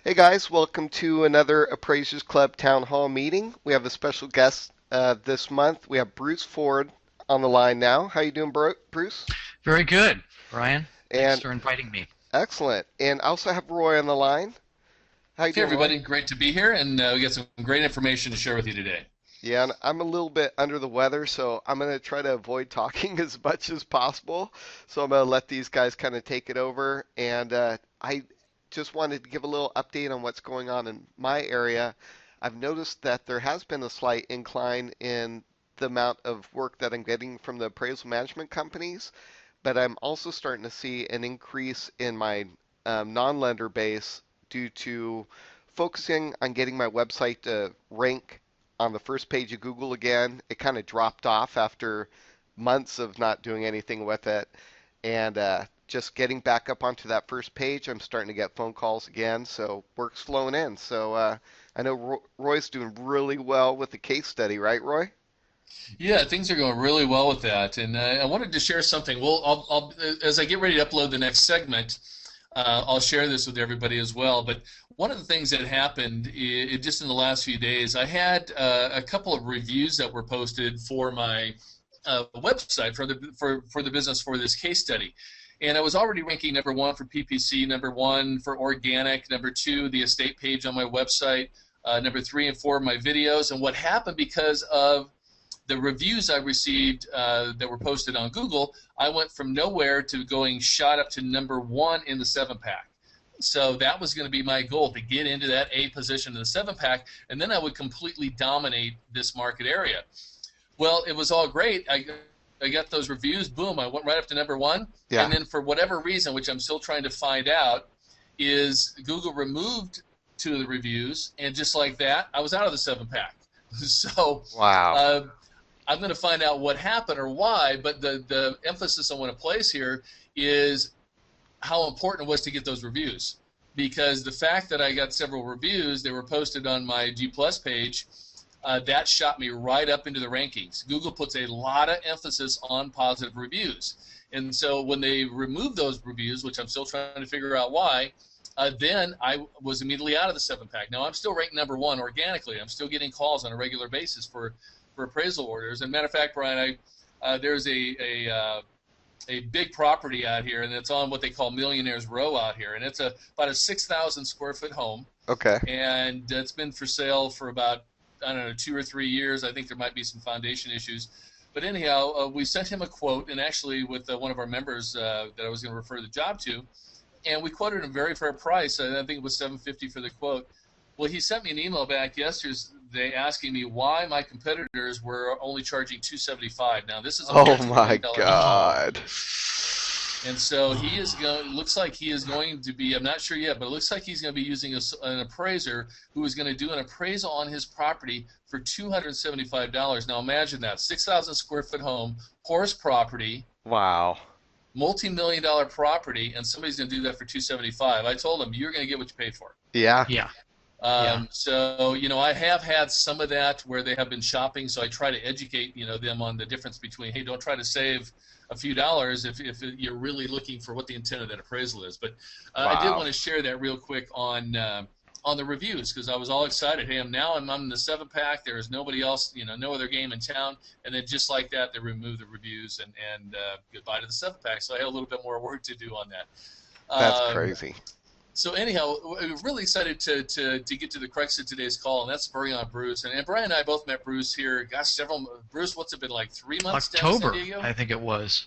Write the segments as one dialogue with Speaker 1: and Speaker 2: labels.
Speaker 1: Hey guys, welcome to another Appraisers Club Town Hall meeting. We have a special guest this month. We have Bruce Ford on the line now. How you doing, Bruce?
Speaker 2: Very good, Brian. Thanks
Speaker 1: And
Speaker 2: for inviting me.
Speaker 1: excellent. And I also have Roy on the line. How you
Speaker 3: Hey
Speaker 1: doing, Roy?
Speaker 3: everybody, great to be here, and we got some great information to share with you today.
Speaker 1: Yeah, and I'm a little bit under the weather, so I'm going to try to avoid talking as much as possible. So I'm going to let these guys kind of take it over. And I just wanted to give a little update on what's going on in my area. I've noticed that there has been a slight incline in the amount of work that I'm getting from the appraisal management companies, but I'm also starting to see an increase in my non-lender base due to focusing on getting my website to rank on the first page of Google again. It kind of dropped off after months of not doing anything with it. And just getting back up onto that first page, I'm starting to get phone calls again. So work's flowing in. So I know Roy's doing really well with the case study, right, Roy?
Speaker 3: Yeah, things are going really well with that, and I wanted to share something. Well, as I get ready to upload the next segment, I'll share this with everybody as well. But one of the things that happened just in the last few days, I had a couple of reviews that were posted for my website for the business for this case study. And I was already ranking number one for PPC, number one for organic, number two, the estate page on my website, number three and four, my videos. And what happened because of the reviews I received that were posted on Google, I went from nowhere to going shot up to number one in the 7-pack. So that was going to be my goal, to get into that A position in the 7-pack, and then I would completely dominate this market area. Well, it was all great. I got those reviews. Boom, I went right up to number one.
Speaker 1: Yeah.
Speaker 3: And then for whatever reason, which I'm still trying to find out, is Google removed two of the reviews, and just like that, I was out of the 7-pack. So
Speaker 1: Wow.
Speaker 3: I'm going to find out what happened or why, but the emphasis I want to place here is how important it was to get those reviews. Because the fact that I got several reviews, they were posted on my G Plus page, that shot me right up into the rankings. Google puts a lot of emphasis on positive reviews. And so when they removed those reviews, which I'm still trying to figure out why, then I was immediately out of the 7-pack. Now, I'm still ranked number one organically. I'm still getting calls on a regular basis for appraisal orders. And matter of fact, Brian, there's a big property out here, and it's on what they call Millionaires Row out here, and it's about a 6,000 square foot home,
Speaker 1: Okay.
Speaker 3: and it's been for sale for about, I don't know, 2 or 3 years. I think there might be some foundation issues. But anyhow, we sent him a quote, and actually with one of our members that I was going to refer the job to, and we quoted a very fair price. I think it was $750 for the quote. Well, he sent me an email back yesterday asking me why my competitors were only charging $275. Now, this is a
Speaker 1: Oh my
Speaker 3: multi-million-dollar home,
Speaker 2: Oh,
Speaker 1: God.
Speaker 3: and so he is going. Looks like he is going to be. I'm not sure yet, but it looks like he's going to be using an appraiser who is going to do an appraisal on his property for $275. Now, imagine that: 6,000 square foot home, horse property,
Speaker 1: Wow.
Speaker 3: multi-million-dollar property, and somebody's going to do that for $275. I told him you're going to get what you paid for.
Speaker 1: Yeah.
Speaker 2: yeah, yeah.
Speaker 3: So, I have had some of that where they have been shopping, so I try to educate, them on the difference between, hey, don't try to save a few dollars if you're really looking for what the intent of that appraisal is. But I did
Speaker 1: Wow.
Speaker 3: want to share that real quick on the reviews, because I was all excited. Hey, I'm in the 7-pack. There is nobody else, no other game in town. And then just like that, they removed the reviews and goodbye to the 7-pack. So I had a little bit more work to do on that.
Speaker 1: That's
Speaker 3: Um,
Speaker 1: crazy.
Speaker 3: so anyhow, we're really excited to get to the crux of today's call, and that's bringing on Bruce. And Brian and I both met Bruce here. Gosh, Bruce, what's it been like, 3 months down in San
Speaker 2: October,
Speaker 3: Diego?
Speaker 2: I think it was.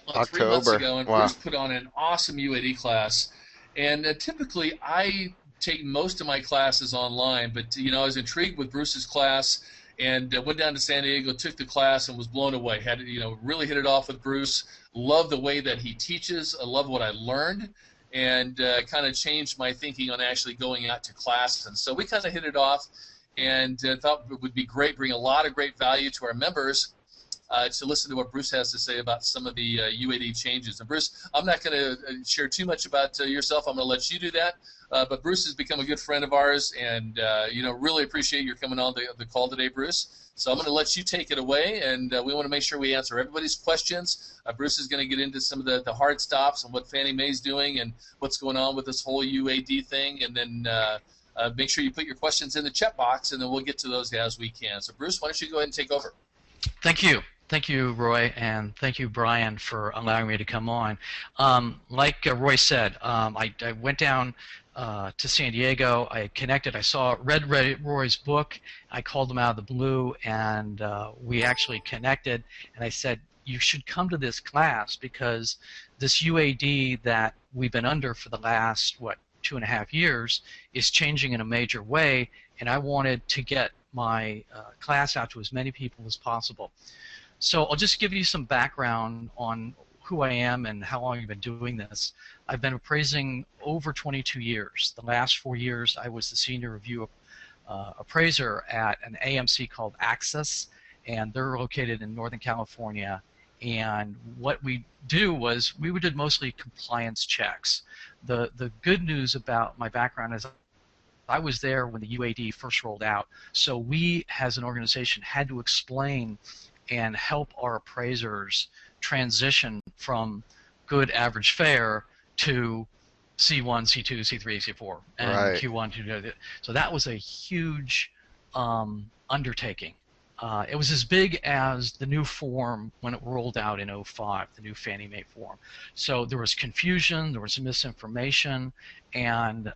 Speaker 3: Well, 3 months
Speaker 1: October.
Speaker 3: ago, and
Speaker 1: Wow.
Speaker 3: Bruce put on an awesome UAD class. And typically, I take most of my classes online, but I was intrigued with Bruce's class, and went down to San Diego, took the class, and was blown away. Had really hit it off with Bruce. Love the way that he teaches. I love what I learned, and kind of changed my thinking on actually going out to class. And so we kind of hit it off, and thought it would be great, bring a lot of great value to our members to listen to what Bruce has to say about some of the UAD changes. And Bruce, I'm not going to share too much about yourself. I'm going to let you do that. But Bruce has become a good friend of ours, and really appreciate your coming on the call today, Bruce. So I'm going to let you take it away, and we want to make sure we answer everybody's questions. Bruce is going to get into some of the hard stops and what Fannie Mae's doing and what's going on with this whole UAD thing, and then make sure you put your questions in the chat box, and then we'll get to those as we can. So Bruce, why don't you go ahead and take over?
Speaker 2: Thank you. Thank you, Roy, and thank you, Brian, for allowing me to come on. Like Roy said, I went down to San Diego. I connected. I read Roy's book. I called him out of the blue, and we actually connected. And I said, you should come to this class because this UAD that we've been under for the last, 2.5 years is changing in a major way, and I wanted to get my class out to as many people as possible. So I'll just give you some background on who I am and how long I've been doing this. I've been appraising over 22 years. The last 4 years I was the senior review appraiser at an AMC called Axis, and they're located in Northern California. And what we do was we did mostly compliance checks. The good news about my background is I was there when the UAD first rolled out, so we as an organization had to explain and help our appraisers transition from good average fair to C1, C2, C3, C4, and
Speaker 1: Right.
Speaker 2: Q1, Q2. So that was a huge undertaking. It was as big as the new form when it rolled out in 2005, the new Fannie Mae form. So there was confusion, there was misinformation, and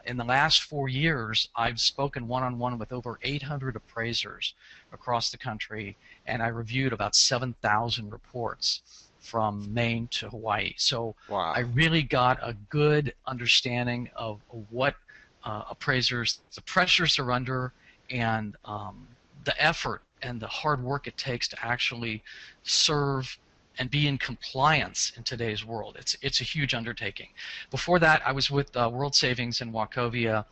Speaker 2: in the last 4 years, I've spoken one-on-one with over 800 appraisers across the country, and I reviewed about 7,000 reports from Maine to Hawaii. So
Speaker 1: Wow.
Speaker 2: I really got a good understanding of what appraisers, the pressures they're under, and the effort and the hard work it takes to actually serve and be in compliance in today's world. It's a huge undertaking. Before that, I was with World Savings in Wachovia,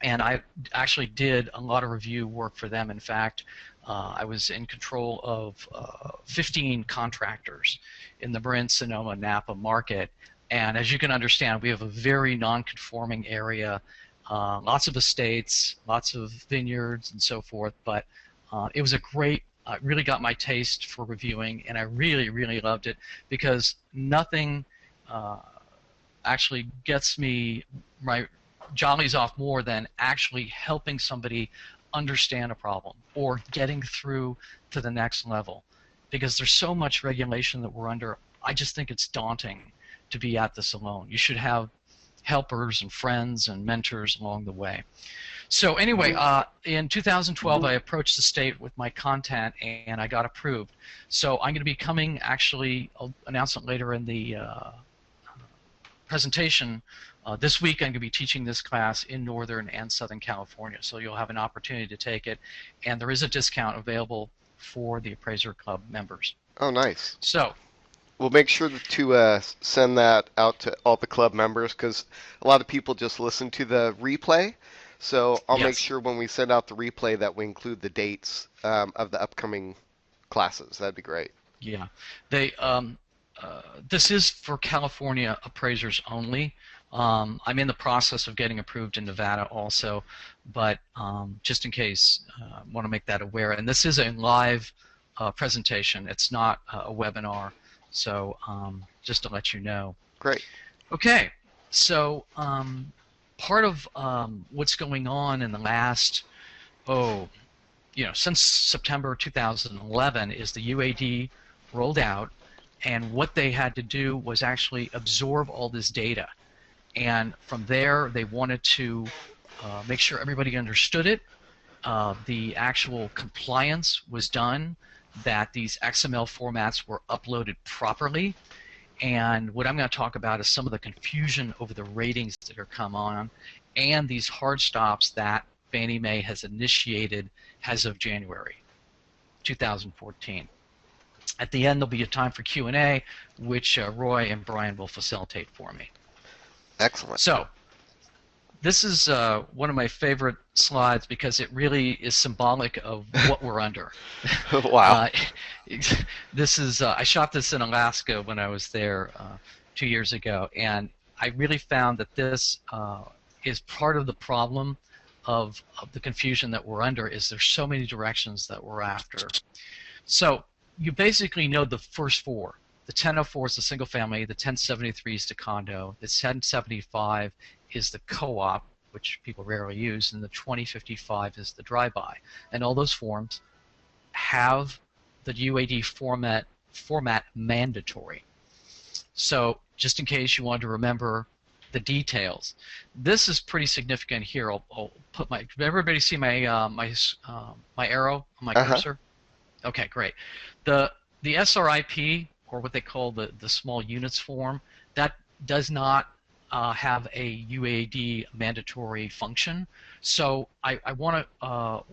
Speaker 2: and I actually did a lot of review work for them. In fact, I was in control of 15 contractors in the Marin, Sonoma, Napa market. And as you can understand, we have a very non-conforming area, lots of estates, lots of vineyards, and so forth. But it was a great, really got my taste for reviewing, and I really, really loved it because nothing actually gets me my jollies off more than actually helping somebody understand a problem or getting through to the next level, because there's so much regulation that we're under. I just think it's daunting to be at this alone. You should have helpers and friends and mentors along the way. So anyway, in 2012, I approached the state with my content, and I got approved. So I'm going to be coming, actually, I'll announce it later in the presentation. This week I'm going to be teaching this class in Northern and Southern California, so you'll have an opportunity to take it, and there is a discount available for the Appraiser Club members.
Speaker 1: Oh, nice.
Speaker 2: So
Speaker 1: we'll make sure to send that out to all the club members, because a lot of people just listen to the replay. So I'll make sure when we send out the replay that we include the dates of the upcoming classes. That'd be great.
Speaker 2: Yeah, they this is for California appraisers only. I'm in the process of getting approved in Nevada also, but just in case, I want to make that aware. And this is a live presentation. It's not a webinar, so just to let you know.
Speaker 1: Great.
Speaker 2: Okay, so part of what's going on in the last, since September 2011 is the UAD rolled out, and what they had to do was actually absorb all this data. And from there, they wanted to make sure everybody understood it. The actual compliance was done, that these XML formats were uploaded properly. And what I'm going to talk about is some of the confusion over the ratings that are come on, and these hard stops that Fannie Mae has initiated as of January 2014. At the end, there'll be a time for Q&A, which Roy and Brian will facilitate for me.
Speaker 1: Excellent.
Speaker 2: So, This is one of my favorite slides because it really is symbolic of what we're under.
Speaker 1: Wow.
Speaker 2: Uh, this is I shot this in Alaska when I was there 2 years ago, and I really found that this is part of the problem of the confusion that we're under. Is there's so many directions that we're after. So you basically know the first four. The 1004 is the single family, the 1073 is the condo, the 1075 is the co-op, which people rarely use, and the 2055 is the drive-by. And all those forms have the UAD format mandatory. So just in case you want to remember the details, this is pretty significant here. I'll put my. Everybody see my my arrow on my cursor? Okay, great. The SRIP, or what they call the small units form, that does not have a UAD mandatory function. So I want to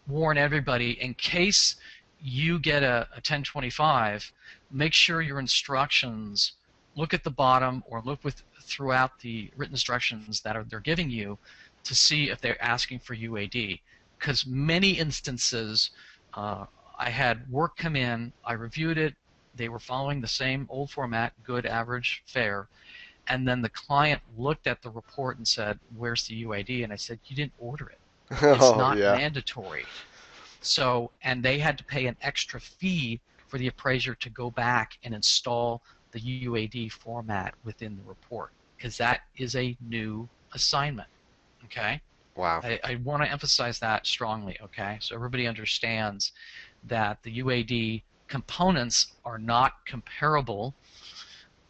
Speaker 2: warn everybody, in case you get a 1025, make sure your instructions, look at the bottom or look throughout the written instructions that they're giving you to see if they're asking for UAD. Because many instances, I had work come in, I reviewed it, they were following the same old format, good, average, fair, and then the client looked at the report and said, where's the UAD? And I said, you didn't order it. It's not mandatory. So, and they had to pay an extra fee for the appraiser to go back and install the UAD format within the report, because that is a new assignment, okay?
Speaker 1: Wow.
Speaker 2: I want to emphasize that strongly, okay? So everybody understands that the UAD components are not comparable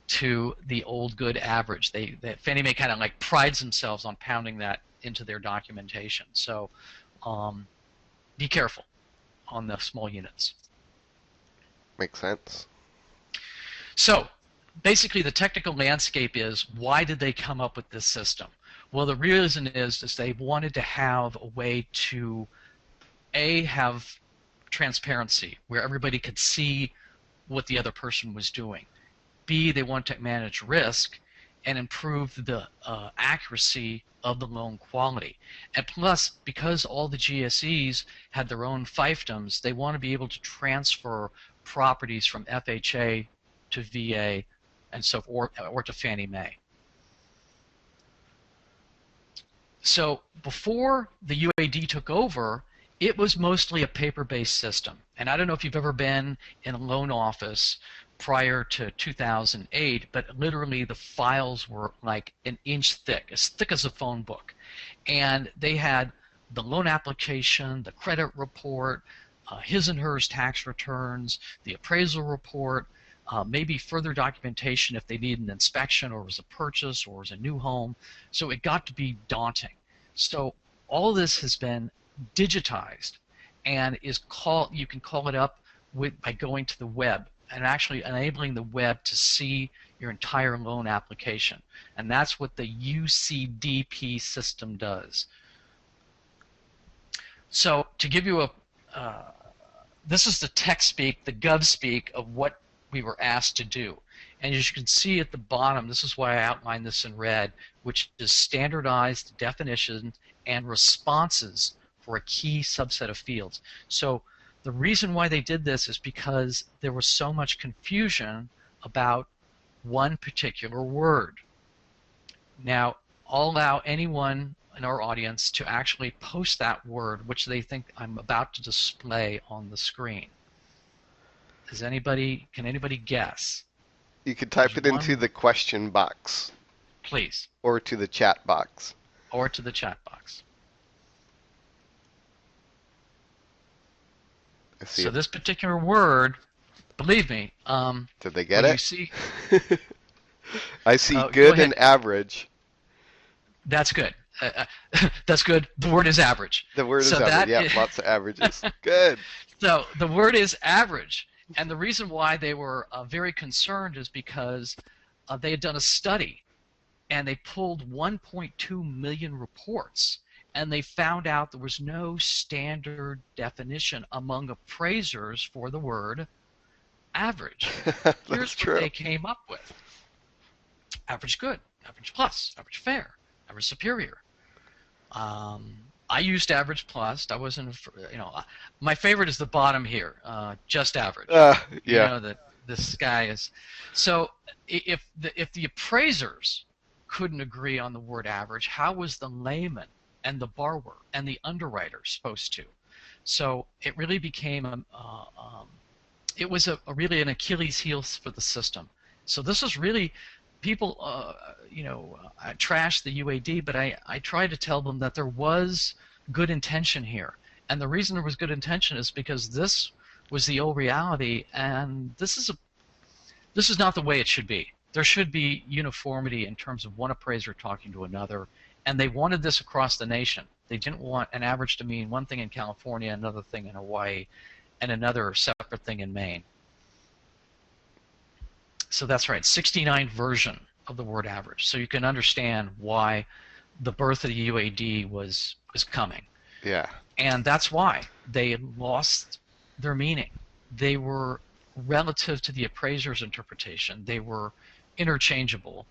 Speaker 2: to the old good average. Fannie Mae kind of like prides themselves on pounding that into their documentation. So be careful on the small units.
Speaker 1: Makes sense.
Speaker 2: So basically the technical landscape is, why did they come up with this system? Well, the reason is they wanted to have a way to have transparency where everybody could see what the other person was doing. B, they want to manage risk and improve the accuracy of the loan quality. And plus, because all the GSEs had their own fiefdoms, they want to be able to transfer properties from FHA to VA and so or to Fannie Mae. So before the UAD took over, it was mostly a paper-based system. And I don't know if you've ever been in a loan office prior to 2008, but literally the files were like an inch thick as a phone book. And they had the loan application, the credit report, his and hers tax returns, the appraisal report, maybe further documentation if they need an inspection or was a purchase or was a new home. So it got to be daunting. So all of this has been digitized and you can call it up by going to the web and actually enabling the web to see your entire loan application. And that's what the UCDP system does. So to give you this is the tech speak, the gov speak of what we were asked to do. And as you can see at the bottom, this is why I outlined this in red, which is standardized definition and responses for a key subset of fields. So the reason why they did this is because there was so much confusion about one particular word. Now, I'll allow anyone in our audience to actually post that word, which they think I'm about to display on the screen. Can anybody guess?
Speaker 1: You could type it into the question box.
Speaker 2: Please.
Speaker 1: Or to the chat box.
Speaker 2: Or to the chat box. So this particular word, believe me,
Speaker 1: did they get it?
Speaker 2: You see,
Speaker 1: I see good and average.
Speaker 2: That's good. That's good. The word is average.
Speaker 1: The word is average. Yeah, lots of averages. Good.
Speaker 2: So the word is average. And the reason why they were very concerned is because they had done a study and they pulled 1.2 million reports, and they found out there was no standard definition among appraisers for the word average. Here's what they came up with. Average good, average plus, average fair, average superior. I used average plus. I wasn't, my favorite is the bottom here, just average. You
Speaker 1: Yeah.
Speaker 2: know that this guy is. So if the appraisers couldn't agree on the word average, how was the layman and the borrower and the underwriter supposed to? So it really became it was really an Achilles heel for the system. So this is really people, I trashed the UAD, but I tried to tell them that there was good intention here. And the reason there was good intention is because this was the old reality, and this is not the way it should be. There should be uniformity in terms of one appraiser talking to another, and they wanted this across the nation. They didn't want an average to mean one thing in California, another thing in Hawaii, and another separate thing in Maine. So that's right, 69 version of the word average. So you can understand why the birth of the UAD was coming.
Speaker 1: Yeah.
Speaker 2: And that's why they lost their meaning. They were relative to the appraiser's interpretation. They were interchangeable.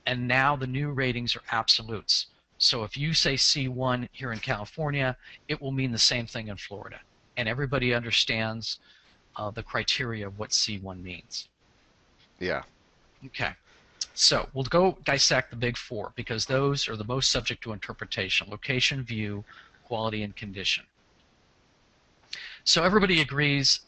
Speaker 2: And now the new ratings are absolutes. So if you say C1 here in California, it will mean the same thing in Florida. And everybody understands the criteria of what C1 means.
Speaker 1: Yeah.
Speaker 2: Okay. So we'll go dissect the big four because those are the most subject to interpretation: location, view, quality, and condition. So everybody agrees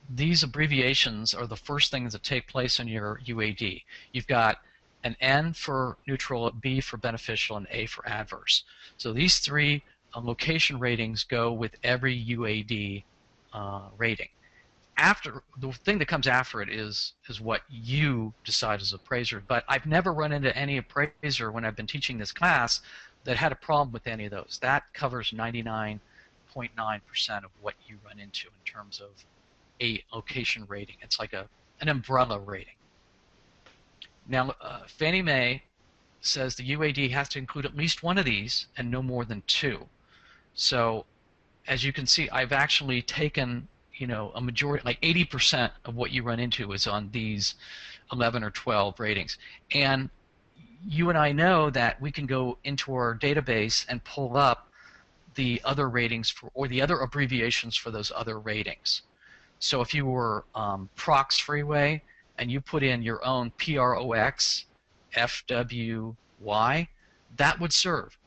Speaker 2: these abbreviations are the first things that take place in your UAD. You've got an N for neutral, a B for beneficial, and A for adverse. So these three location ratings go with every UAD rating. After the thing that comes after it is what you decide as appraiser. But I've never run into any appraiser when I've been teaching this class that had a problem with any of those. That covers 99.9% of what you run into in terms of a location rating. It's like an umbrella rating. Now, Fannie Mae says the UAD has to include at least one of these and no more than two. So, as you can see, I've actually taken a majority, like 80% of what you run into is on these 11 or 12 ratings. And you and I know that we can go into our database and pull up the other ratings or the other abbreviations for those other ratings. So if you were Prox Freeway and you put in your own PROX FWY, that would serve.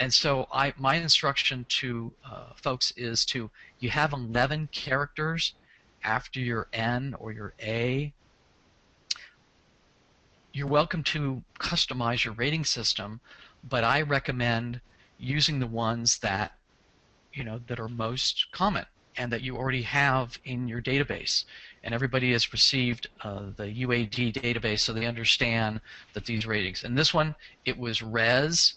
Speaker 2: And so my instruction to folks is you have 11 characters after your N or your A. You're welcome to customize your rating system, but I recommend using the ones that that are most common and that you already have in your database. And everybody has received the UAD database, so they understand that these ratings. And this one, it was res,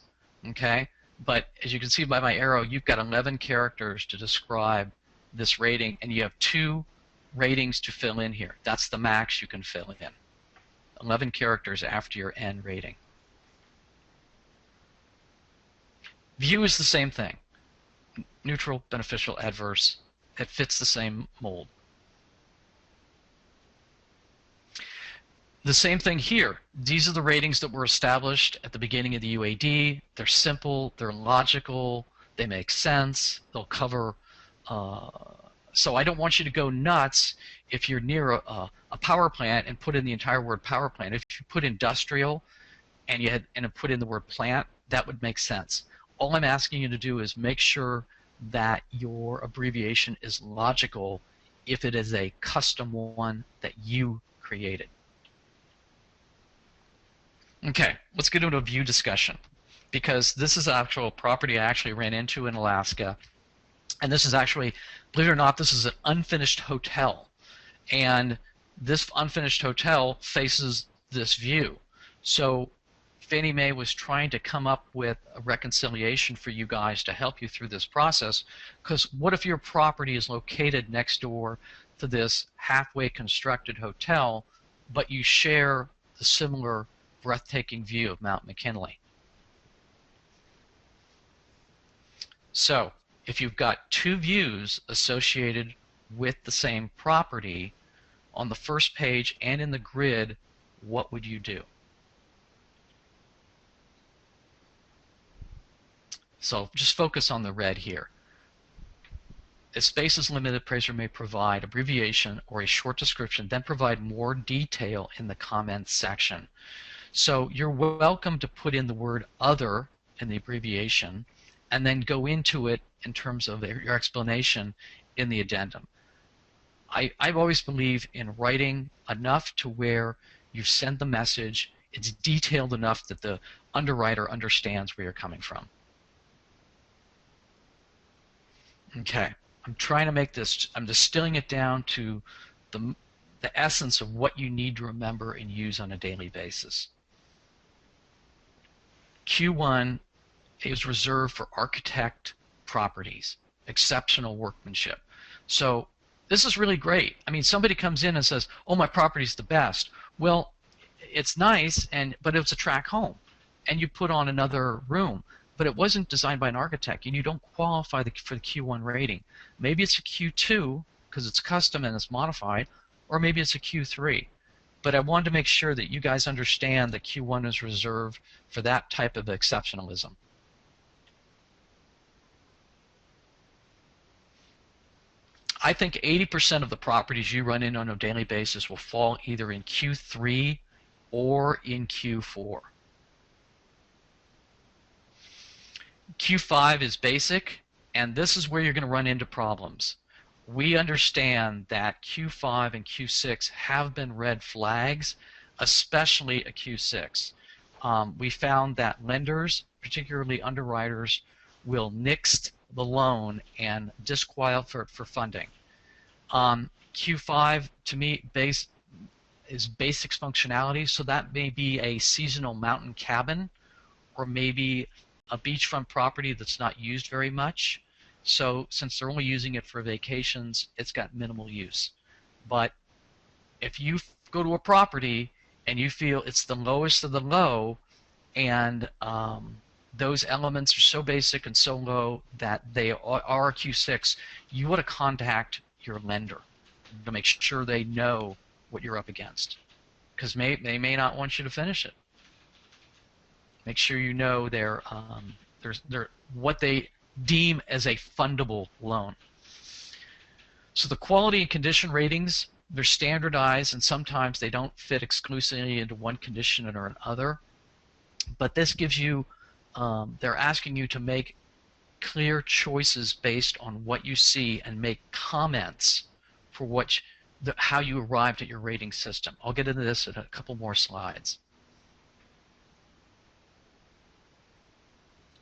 Speaker 2: okay? But as you can see by my arrow, you've got 11 characters to describe this rating, and you have 2 ratings to fill in here. That's the max you can fill in. 11 characters after your N rating. View is the same thing. Neutral, beneficial, adverse. It fits the same mold. The same thing here. These are the ratings that were established at the beginning of the UAD. They're simple, they're logical, they make sense, they'll cover. So I don't want you to go nuts if you're near a power plant and put in the entire word power plant. If you put industrial and put in the word plant, that would make sense. All I'm asking you to do is make sure that your abbreviation is logical if it is a custom one that you created. Okay, let's get into a view discussion, because this is actual property I actually ran into in Alaska, and this is actually, believe it or not, this is an unfinished hotel, and this unfinished hotel faces this view. So Fannie Mae was trying to come up with a reconciliation for you guys to help you through this process, because what if your property is located next door to this halfway constructed hotel, but you share the similar breathtaking view of Mount McKinley? So if you've got 2 views associated with the same property on the first page and in the grid, what would you do? So just focus on the red here. If space is limited, appraiser may provide abbreviation or a short description, then provide more detail in the comments section. So you're welcome to put in the word other in the abbreviation and then go into it in terms of your explanation in the addendum. I've always believed in writing enough to where you send the message, it's detailed enough that the underwriter understands where you're coming from. Okay, I'm trying to make this, I'm distilling it down to the essence of what you need to remember and use on a daily basis. Q1 is reserved for architect properties, exceptional workmanship. So this is really great. I mean, somebody comes in and says, oh, my property's the best. Well, it's nice, but it's a tract home, and you put on another room, but it wasn't designed by an architect, and you don't qualify for the Q1 rating. Maybe it's a Q2 because it's custom and it's modified, or maybe it's a Q3. But I wanted to make sure that you guys understand that Q1 is reserved for that type of exceptionalism. I think 80% of the properties you run in on a daily basis will fall either in Q3 or in Q4. Q5 is basic, and this is where you're going to run into problems. We understand that Q5 and Q6 have been red flags, especially a Q6. We found that lenders, particularly underwriters, will nix the loan and disqualify for funding. Q5, to me, is basics functionality, so that may be a seasonal mountain cabin or maybe a beachfront property that's not used very much. So since they're only using it for vacations, it's got minimal use. But if you go to a property and you feel it's the lowest of the low, and those elements are so basic and so low that they are a Q6, you want to contact your lender to make sure they know what you're up against, because they may not want you to finish it. Make sure you know their what they deem as a fundable loan. So the quality and condition ratings, they're standardized, and sometimes they don't fit exclusively into one condition or another. But this gives you, they're asking you to make clear choices based on what you see and make comments for how you arrived at your rating system. I'll get into this in a couple more slides.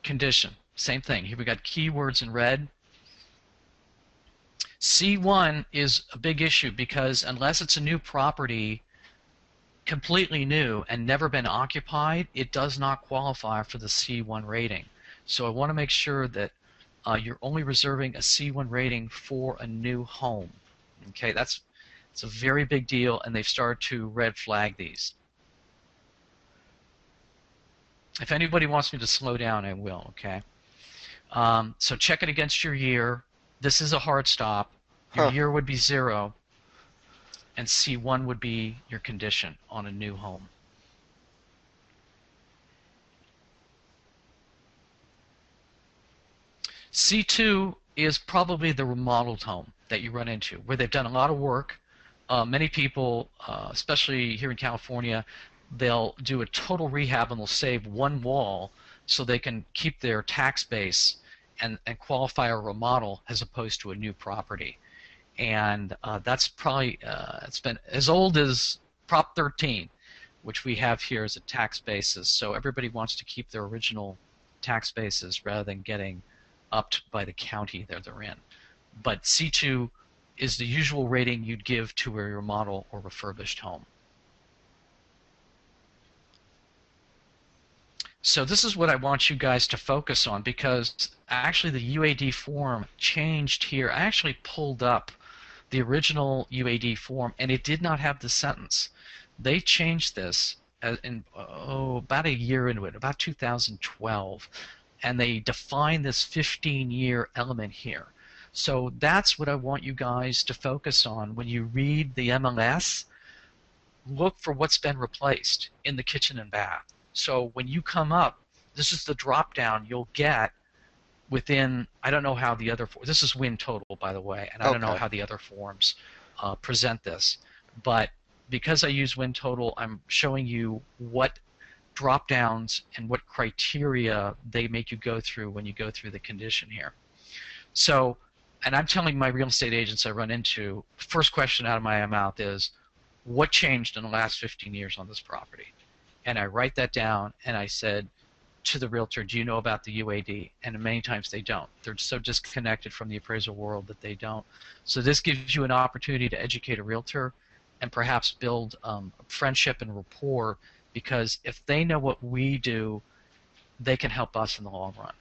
Speaker 2: Condition, same thing. Here we got keywords in red. C1 is a big issue because unless it's a new property, completely new and never been occupied, it does not qualify for the C1 rating. So I want to make sure that you're only reserving a C1 rating for a new home. Okay, it's a very big deal, and they've started to red flag these. If anybody wants me to slow down, I will, okay? So check it against your year. This is a hard stop. Your year would be 0, and C1 would be your condition on a new home. C2 is probably the remodeled home that you run into, where they've done a lot of work. Many people, especially here in California, they'll do a total rehab and they'll save one wall so they can keep their tax base and qualify a remodel as opposed to a new property. And that's probably, it's been as old as Prop 13, which we have here as a tax basis. So everybody wants to keep their original tax basis rather than getting upped by the county that they're in. But C2 is the usual rating you'd give to a remodel or refurbished home. So this is what I want you guys to focus on, because actually the UAD form changed here. I actually pulled up the original UAD form, and it did not have the sentence. They changed this about a year into it, about 2012, and they defined this 15-year element here. So that's what I want you guys to focus on when you read the MLS. Look for what's been replaced in the kitchen and bath. So when you come up, this is the drop down you'll get within, I don't know how the other, this is win total, by the way, and I don't know
Speaker 1: Okay.
Speaker 2: how the other forms present this, but because I use win total, I'm showing you what drop downs and what criteria they make you go through when you go through the condition here. So, and I'm telling my real estate agents I run into, first question out of my mouth is, what changed in the last 15 years on this property? And I write that down, and I said to the realtor, do you know about the UAD? And many times they don't. They're so disconnected from the appraisal world that they don't. So this gives you an opportunity to educate a realtor and perhaps build friendship and rapport, because if they know what we do, they can help us in the long run.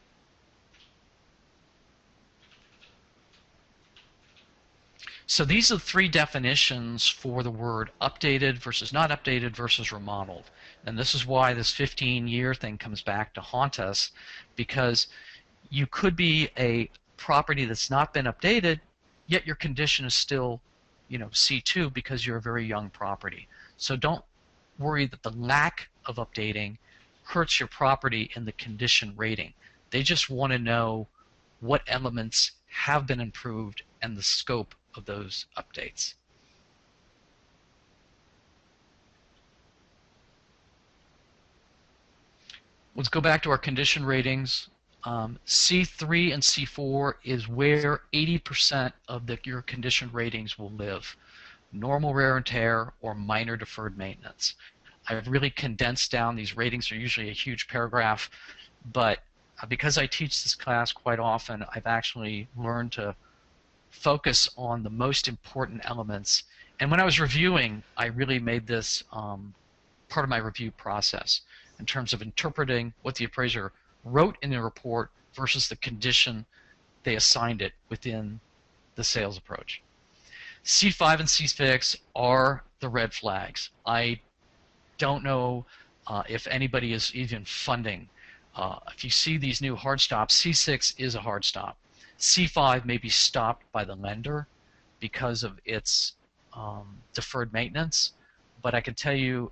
Speaker 2: So these are the three definitions for the word updated versus not updated versus remodeled. And this is why this 15-year thing comes back to haunt us, because you could be a property that's not been updated, yet your condition is still, C2 because you're a very young property. So don't worry that the lack of updating hurts your property in the condition rating. They just want to know what elements have been improved and the scope of those updates. Let's go back to our condition ratings. C3 and C4 is where 80% of your condition ratings will live. Normal wear and tear or minor deferred maintenance. I've really condensed down. These ratings are usually a huge paragraph, but because I teach this class quite often, I've actually learned to focus on the most important elements. And when I was reviewing, I really made this part of my review process in terms of interpreting what the appraiser wrote in the report versus the condition they assigned it within the sales approach. C5 and C6 are the red flags. I don't know if anybody is even funding. If you see these new hard stops, C6 is a hard stop. C5 may be stopped by the lender because of its deferred maintenance, but I can tell you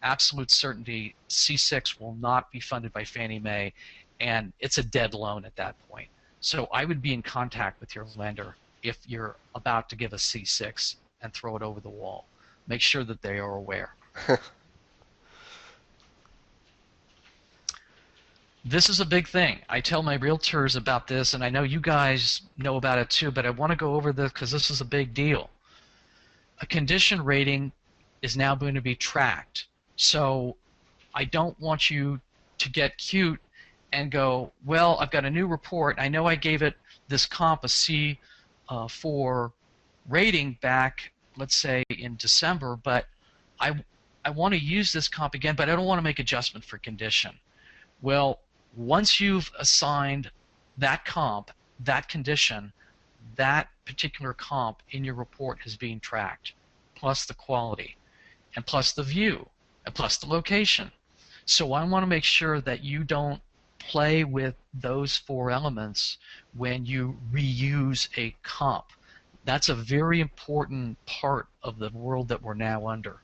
Speaker 2: absolute certainty C6 will not be funded by Fannie Mae, and it's a dead loan at that point. So I would be in contact with your lender if you're about to give a C6 and throw it over the wall. Make sure that they are aware. This is a big thing. I tell my realtors about this, and I know you guys know about it too, but I want to go over this because this is a big deal. A condition rating is now going to be tracked. So I don't want you to get cute and go, well, I've got a new report. I know I gave it this comp a C4 rating back, let's say, in December, but I want to use this comp again, but I don't want to make adjustment for condition. Well, once you've assigned that comp, that condition, that particular comp in your report is being tracked, plus the quality, and plus the view, and plus the location. So I want to make sure that you don't play with those four elements when you reuse a comp. That's a very important part of the world that we're now under.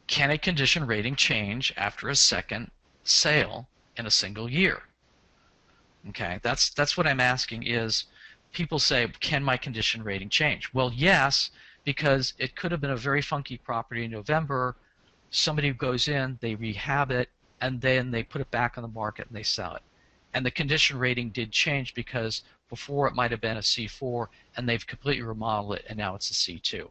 Speaker 2: Can a condition rating change after a second sale in a single year? Okay, that's what I'm asking is, people say, can my condition rating change? Well, yes, because it could have been a very funky property in November, somebody goes in, they rehab it, and then they put it back on the market and they sell it. And the condition rating did change because before it might have been a C4 and they've completely remodeled it and now it's a C2.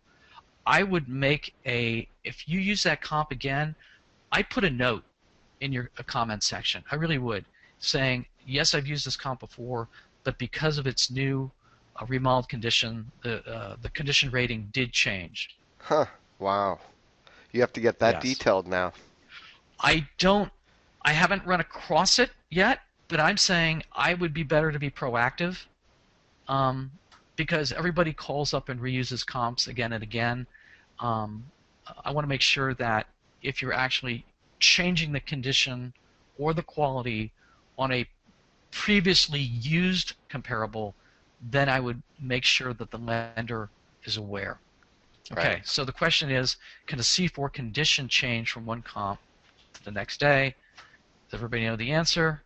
Speaker 2: I would make if you use that comp again, I'd put a note in your comment section. I really would, saying, yes, I've used this comp before, but because of its new remodeled condition, the condition rating did change.
Speaker 1: Huh. Wow. You have to get that
Speaker 2: Yes.
Speaker 1: detailed now.
Speaker 2: I haven't run across it yet, but I'm saying I would be better to be proactive, because everybody calls up and reuses comps again and again. I want to make sure that if you're actually changing the condition or the quality on a previously used comparable, then I would make sure that the lender is aware. Okay,
Speaker 1: Right.
Speaker 2: so the question is, can a C4 condition change from one comp to the next day. Does everybody know the answer?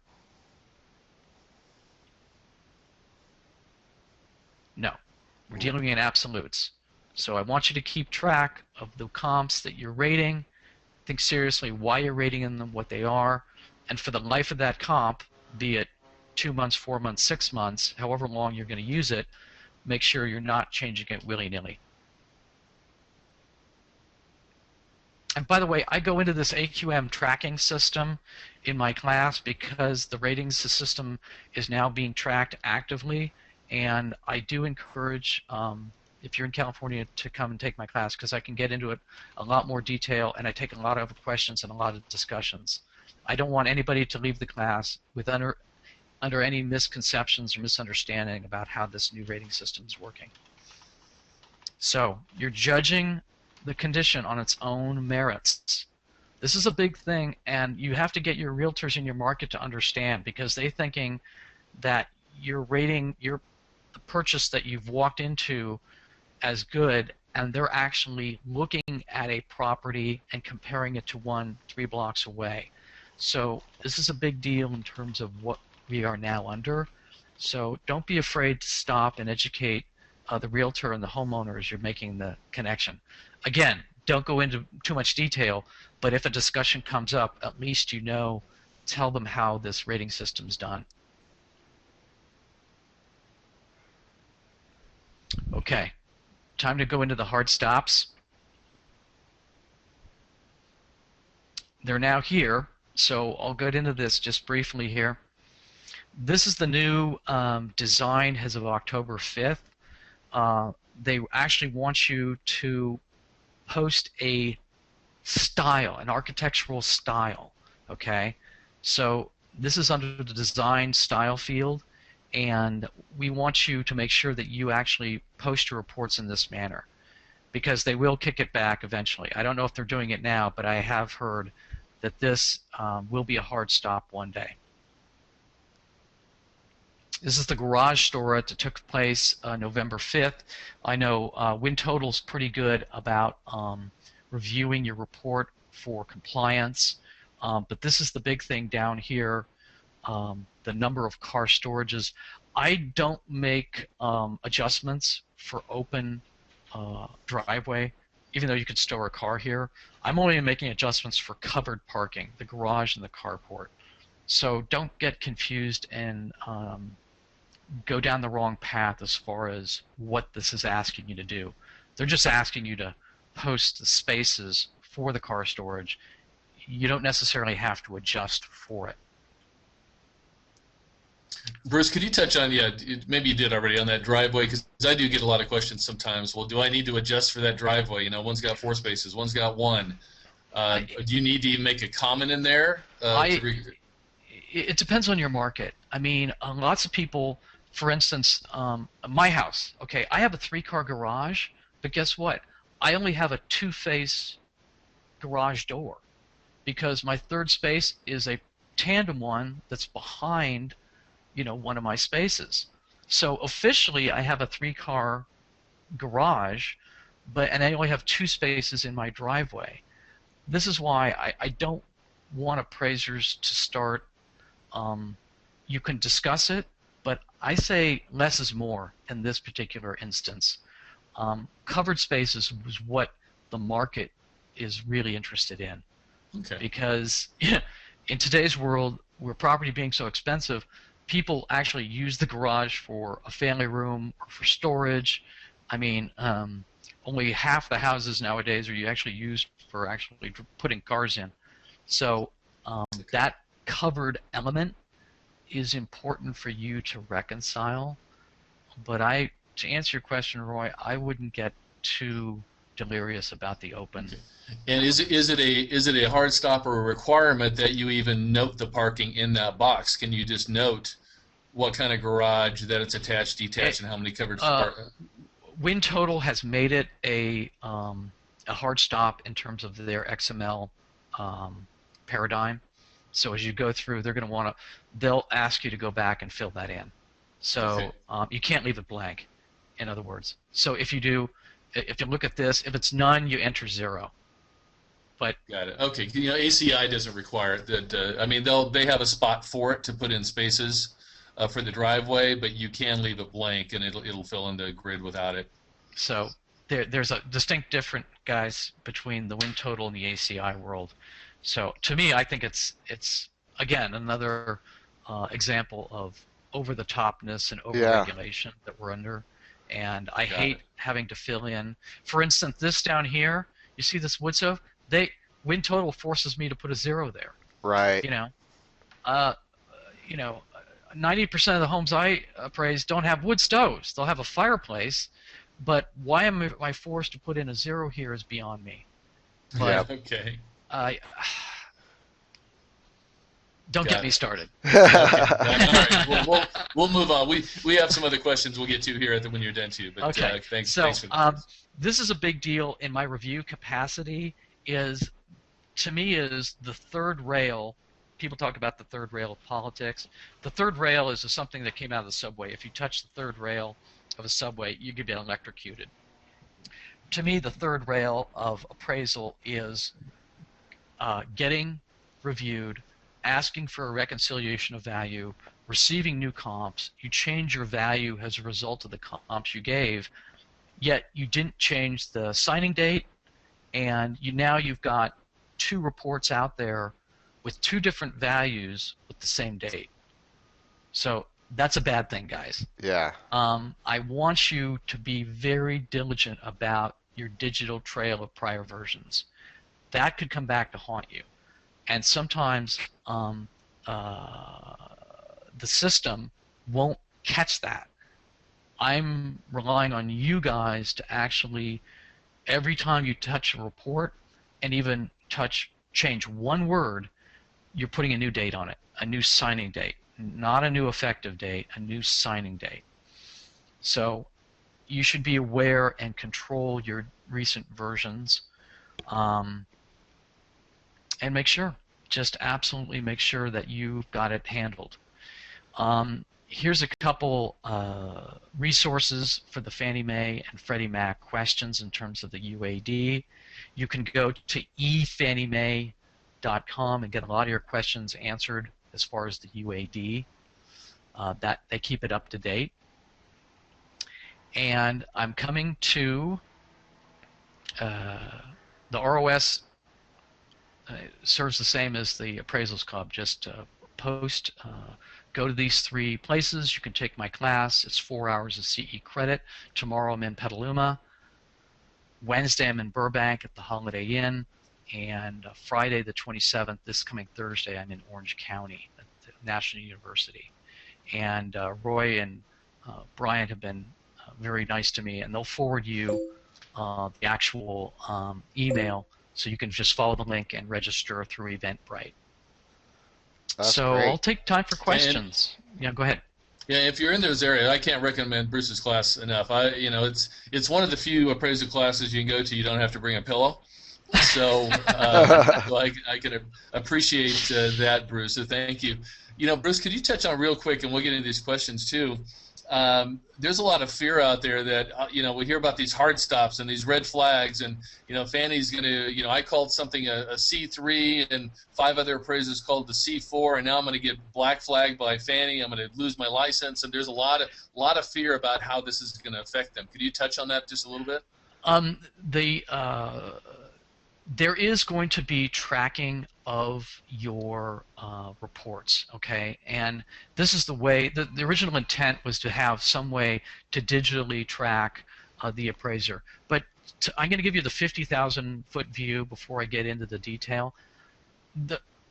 Speaker 2: No. We're dealing in absolutes. So I want you to keep track of the comps that you're rating. Think seriously why you're rating them, what they are, and for the life of that comp, be it 2 months, 4 months, 6 months, however long you're going to use it, make sure you're not changing it willy-nilly. And by the way, I go into this AQM tracking system in my class because the ratings system is now being tracked actively, and I do encourage, if you're in California, to come and take my class because I can get into it a lot more detail, and I take a lot of questions and a lot of discussions. I don't want anybody to leave the class with under any misconceptions or misunderstanding about how this new rating system is working. So you're judging the condition on its own merits. This is a big thing, and you have to get your realtors in your market to understand, because they're thinking that you're rating the purchase that you've walked into as good, and they're actually looking at a property and comparing it to one 3 blocks away. So this is a big deal in terms of what we are now under. So don't be afraid to stop and educate the realtor and the homeowner as you're making the connection. Again, don't go into too much detail, but if a discussion comes up, at least you know, tell them how this rating system's done. Okay, time to go into the hard stops. They're now here, so I'll get into this just briefly here. This is the new design as of October 5th. They actually want you to post a style, an architectural style, okay? So this is under the design style field, and we want you to make sure that you actually post your reports in this manner, because they will kick it back eventually. I don't know if they're doing it now, but I have heard that this will be a hard stop one day. This is the garage store that took place November 5th. I know WinTotal's pretty good about reviewing your report for compliance, but this is the big thing down here, the number of car storages. I don't make adjustments for open driveway, even though you could store a car here. I'm only making adjustments for covered parking, the garage and the carport. So don't get confused and go down the wrong path as far as what this is asking you to do. They're just asking you to post the spaces for the car storage. You don't necessarily have to adjust for it.
Speaker 3: Bruce, could you touch on, maybe you did already, on that driveway, because I do get a lot of questions sometimes. Well, do I need to adjust for that driveway? You know, one's got 4 spaces, one's got 1. Do you need to make a comment in there?
Speaker 2: It depends on your market. I mean, lots of people, for instance, my house, okay, I have a 3-car garage, but guess what? I only have a 2-face garage door because my 3rd space is a tandem one that's behind, you know, one of my spaces. So officially I have a 3-car garage, and I only have 2 spaces in my driveway. This is why I don't want appraisers to start. You can discuss it, but I say less is more in this particular instance. Covered spaces was what the market is really interested in.
Speaker 3: Okay.
Speaker 2: Because in today's world, with property being so expensive, people actually use the garage for a family room or for storage. I mean, only half the houses nowadays are you actually used for actually putting cars in. So that covered element is important for you to reconcile. But to answer your question, Roy, I wouldn't get too delirious about the open.
Speaker 3: Okay. And is it a hard stop or a requirement that you even note the parking in that box? Can you just note what kind of garage, that it's attached, detached, and how many covered?
Speaker 2: WinTotal has made it a hard stop in terms of their XML paradigm. So as you go through, they'll ask you to go back and fill that in. So okay. You can't leave it blank, in other words. So if you look at this, if it's none, you enter 0. But
Speaker 3: Got it. Okay. ACI doesn't require it. That I mean, they have a spot for it to put in spaces for the driveway, but you can leave it blank and it'll fill in the grid without it.
Speaker 2: so there's a distinct difference, guys, between the wind total and the ACI world. So to me, I think it's again another example of over the topness and over regulation that we're under, and I hate having to fill in. For instance, this down here, you see this wood stove? Wind total forces me to put a 0 there.
Speaker 1: Right.
Speaker 2: 90% of the homes I appraise don't have wood stoves. They'll have a fireplace, but why am I forced to put in a 0 here is beyond me.
Speaker 3: But, okay.
Speaker 2: Don't get me started.
Speaker 3: Okay. All right. We'll move on. We have some other questions we'll get to here when you're done too. But
Speaker 2: okay.
Speaker 3: Thanks
Speaker 2: So
Speaker 3: for the
Speaker 2: this is a big deal in my review capacity. To me, is the third rail. People talk about the third rail of politics. The third rail is something that came out of the subway. If you touch the third rail of a subway, you could get electrocuted. To me, the third rail of appraisal is getting reviewed, asking for a reconciliation of value, receiving new comps. You change your value as a result of the comps you gave, yet you didn't change the signing date, and you've got 2 reports out there with 2 different values with the same date. So that's a bad thing, guys.
Speaker 1: Yeah.
Speaker 2: I want you to be very diligent about your digital trail of prior versions. That could come back to haunt you. And sometimes the system won't catch that. I'm relying on you guys to actually, every time you touch a report and even change one word, you're putting a new date on it, a new signing date, not a new effective date, a new signing date. So you should be aware and control your recent versions, and just absolutely make sure that you've got it handled. Here's a couple resources for the Fannie Mae and Freddie Mac questions in terms of the UAD. You can go to efanniemae.com and get a lot of your questions answered as far as the UAD. That they keep it up to date. And I'm coming to the ROS serves the same as the Appraisals Club. Just go to these 3 places. You can take my class. It's 4 hours of CE credit. Tomorrow I'm in Petaluma. Wednesday I'm in Burbank at the Holiday Inn. And Friday the 27th, this coming Thursday, I'm in Orange County at the National University. And Roy and Brian have been very nice to me, and they'll forward you the actual email so you can just follow the link and register through Eventbrite.
Speaker 1: That's
Speaker 2: so
Speaker 1: great.
Speaker 2: I'll take time for questions. Yeah, go ahead.
Speaker 3: Yeah, if you're in those areas, I can't recommend Bruce's class enough. It's one of the few appraisal classes you can go to. You don't have to bring a pillow, so I can appreciate that, Bruce. So thank you. Bruce, could you touch on real quick, and we'll get into these questions too. There's a lot of fear out there that we hear about these hard stops and these red flags, and Fannie's going to I called something a C3 and 5 other appraisers called the C4, and now I'm going to get black flagged by Fannie. I'm going to lose my license, and there's a lot of fear about how this is going to affect them. Could you touch on that just a little bit?
Speaker 2: There is going to be tracking of your reports, okay? And this is the way, the original intent was to have some way to digitally track the appraiser. But I'm going to give you the 50,000-foot view before I get into the detail.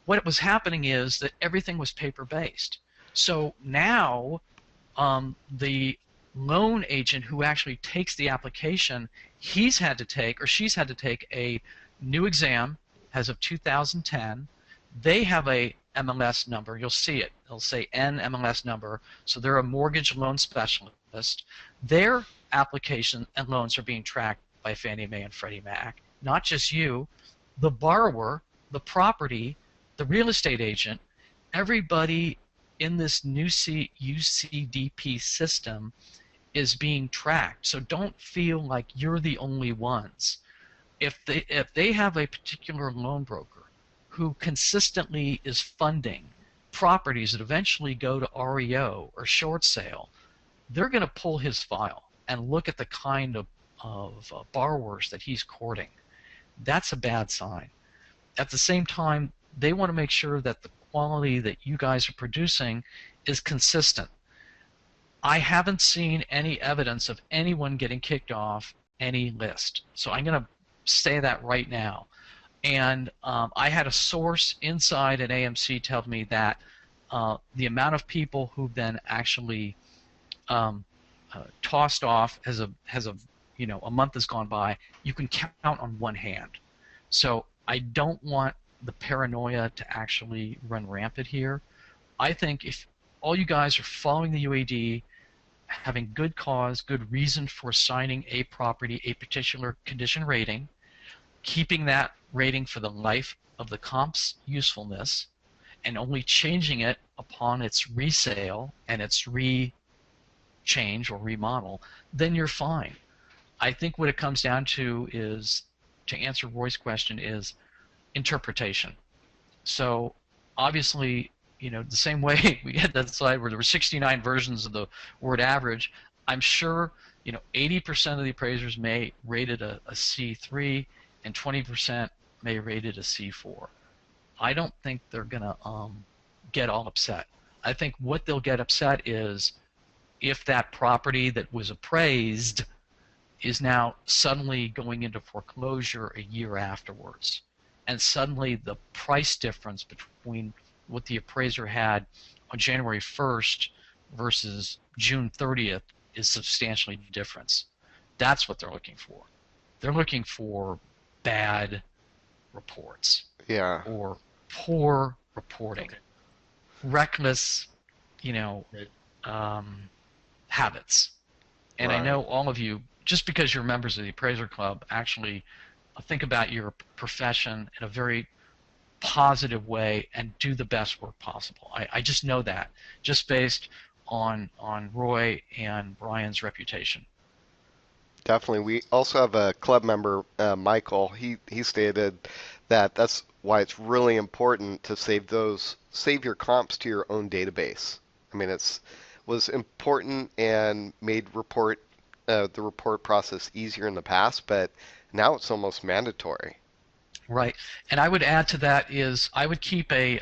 Speaker 2: What was happening is that everything was paper-based. So now the loan agent who actually takes the application, he's had to take, or she's had to take a new exam as of 2010. They have a MLS number. You'll see it. It'll say NMLS number. So they're a mortgage loan specialist. Their application and loans are being tracked by Fannie Mae and Freddie Mac. Not just you, the borrower, the property, the real estate agent, everybody in this new UCDP system is being tracked. So don't feel like you're the only ones. if they have a particular loan broker who consistently is funding properties that eventually go to REO or short sale, they're going to pull his file and look at the kind of borrowers that he's courting. That's a bad sign. At the same time, they want to make sure that the quality that you guys are producing is consistent. I haven't seen any evidence of anyone getting kicked off any list. So I'm going to say that right now. And I had a source inside at AMC tell me that the amount of people who've been actually tossed off as a month has gone by, you can count on one hand. So I don't want the paranoia to actually run rampant here. I think if all you guys are following the UAD, having good cause, good reason for assigning a property a particular condition rating, keeping that rating for the life of the comp's usefulness, and only changing it upon its resale and its change or remodel, then you're fine. I think what it comes down to is, to answer Roy's question, is interpretation. So obviously, the same way we had that slide where there were 69 versions of the word average, I'm sure 80% of the appraisers may rate it a C3 and 20% may rate it a C4. I don't think they're going to get all upset. I think what they'll get upset is if that property that was appraised is now suddenly going into foreclosure a year afterwards. And suddenly the price difference between what the appraiser had on January 1st versus June 30th is substantially different. That's what they're looking for. They're looking for bad reports.
Speaker 1: Yeah.
Speaker 2: Or poor reporting.
Speaker 3: Okay.
Speaker 2: Reckless, habits. And
Speaker 1: Right.
Speaker 2: I know all of you, just because you're members of the Appraiser Club, actually think about your profession in a very positive way and do the best work possible. I just know that, just based on Roy and Brian's reputation.
Speaker 1: Definitely. We also have a club member, Michael. He stated that that's why it's really important to save your comps to your own database. I mean, was important and made the report process easier in the past, but now it's almost mandatory.
Speaker 2: Right, and I would add to that is I would keep a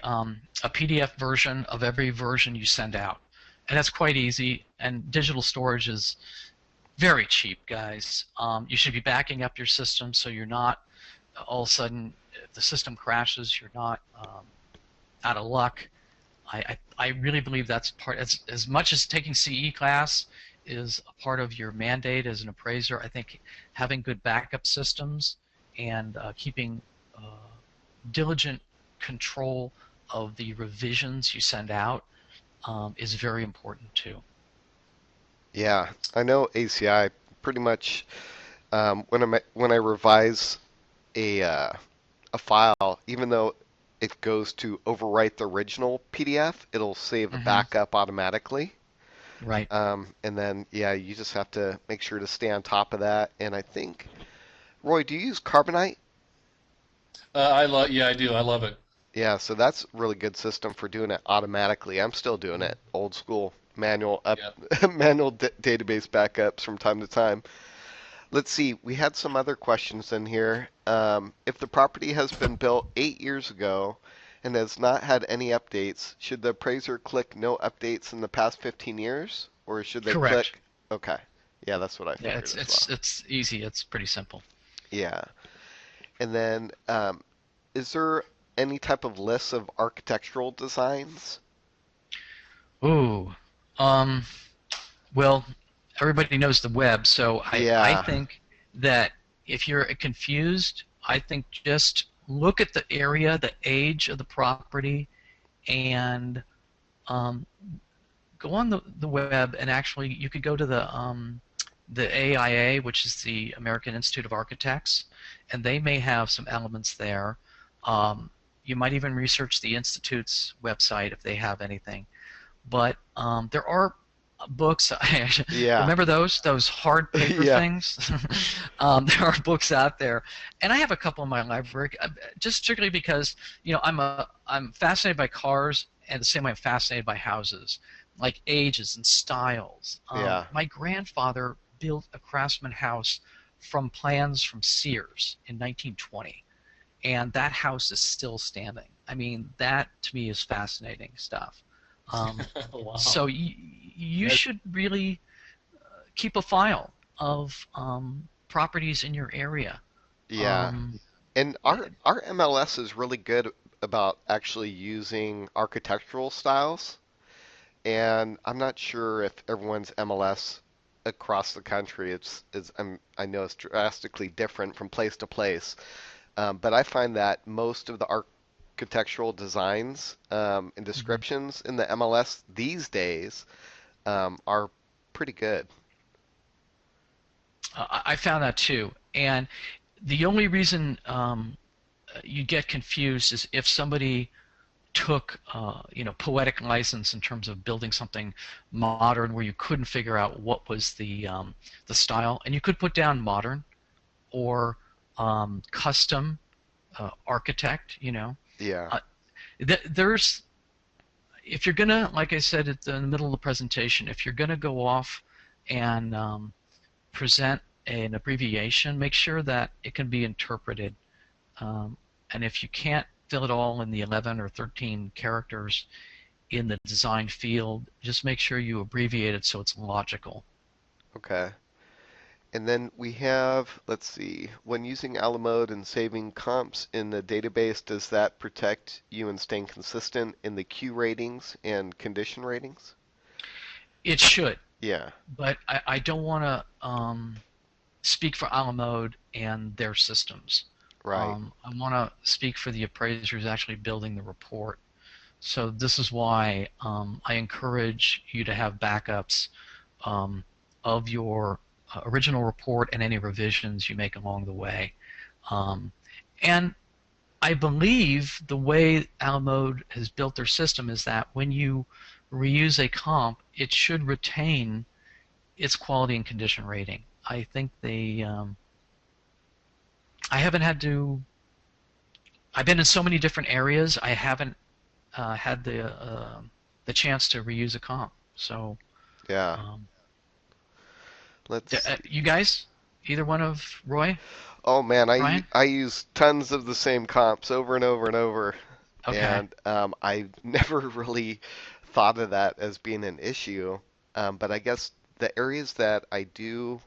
Speaker 2: PDF version of every version you send out, and that's quite easy. And digital storage is very cheap, guys. You should be backing up your system so you're not all of a sudden, if the system crashes, you're not out of luck. I really believe that's part, as much as taking CE class is a part of your mandate as an appraiser. I think having good backup systems and keeping diligent control of the revisions you send out is very important too.
Speaker 1: Yeah, I know ACI pretty much when I revise a file, even though it goes to overwrite the original PDF, it'll save a backup automatically.
Speaker 2: Right.
Speaker 1: And then you just have to make sure to stay on top of that. And I think, Roy, do you use Carbonite?
Speaker 3: I do. I love it.
Speaker 1: Yeah, so that's a really good system for doing it automatically. I'm still doing it old school, manual database backups from time to time. Let's see, we had some other questions in here. If the property has been built 8 years ago and has not had any updates, should the appraiser click no updates in the past 15 years? Or should they
Speaker 2: Correct.
Speaker 1: click? Okay. Yeah, that's what I figured as well.
Speaker 2: It's easy. It's pretty simple.
Speaker 1: Yeah. And then, is there any type of list of architectural designs?
Speaker 2: Ooh. Well, everybody knows the web, so I think that if you're confused, I think just look at the area, the age of the property, and go on the web, and actually you could go to the AIA, which is the American Institute of Architects, and they may have some elements there. You might even research the Institute's website if they have anything. But there are Books.
Speaker 1: Yeah.
Speaker 2: Remember those hard paper
Speaker 1: Yeah.
Speaker 2: things? There are books out there, and I have a couple in my library, just strictly because I'm fascinated by cars, and the same way I'm fascinated by houses, like ages and styles.
Speaker 1: Yeah.
Speaker 2: My grandfather built a Craftsman house from plans from Sears in 1920, and that house is still standing. I mean, that to me is fascinating stuff. Um,
Speaker 3: Wow.
Speaker 2: so you
Speaker 3: That,
Speaker 2: should really keep a file of properties in your area.
Speaker 1: Yeah.
Speaker 2: Um,
Speaker 1: And our MLS is really good about actually using architectural styles. And I'm not sure if everyone's MLS across the country I know it's drastically different from place to place. But I find that most of the architectural designs and
Speaker 2: mhm.
Speaker 1: descriptions in the MLS these days are pretty good.
Speaker 2: I found that too, and the only reason you get confused is if somebody took poetic license in terms of building something modern where you couldn't figure out what was the style, and you could put down modern or custom architect.
Speaker 1: Yeah.
Speaker 2: Uh, there's if you're gonna, like I said in the middle of the presentation, if you're gonna go off and present an abbreviation, make sure that it can be interpreted. Um, and if you can't fill it all in the 11 or 13 characters in the design field, just make sure you abbreviate it so it's logical.
Speaker 1: Okay. And then we have, let's see, when using Alamode and saving comps in the database, does that protect you and staying consistent in the Q ratings and condition ratings?
Speaker 2: It should,
Speaker 1: Yeah,
Speaker 2: but I don't want to speak for Alamode and their systems.
Speaker 1: right.
Speaker 2: I want to speak for the appraisers actually building the report. So this is why I encourage you to have backups um, of your original report and any revisions you make along the way. Um, and I believe the way Alamode has built their system is that when you reuse a comp, it should retain its quality and condition rating. I think I haven't had to. I've been in so many different areas. I haven't had the chance to reuse a comp. So,
Speaker 1: Yeah.
Speaker 2: um,
Speaker 1: Let's see.
Speaker 2: you guys, either one of Roy,
Speaker 1: Oh man,
Speaker 2: Ryan?
Speaker 1: I use tons of the same comps over and over and over,
Speaker 2: Okay,
Speaker 1: and I never really thought of that as being an issue. But I guess the areas that I do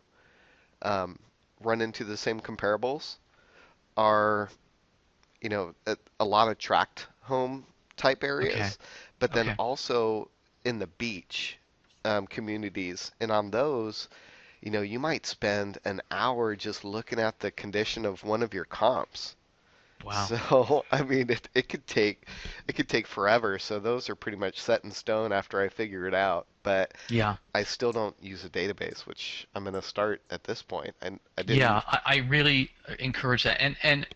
Speaker 1: um, run into the same comparables are a lot of tract home type
Speaker 2: okay,
Speaker 1: areas, but then
Speaker 2: okay.
Speaker 1: also in the beach communities. And on those, you might spend an hour just looking at the condition of one of your comps.
Speaker 2: Wow.
Speaker 1: So, I mean, it could take forever. So those are pretty much set in stone after I figure it out. But
Speaker 2: Yeah,
Speaker 1: I still don't use a database, which I'm gonna start at this point. I
Speaker 2: yeah.
Speaker 1: didn't.
Speaker 2: I really encourage that. And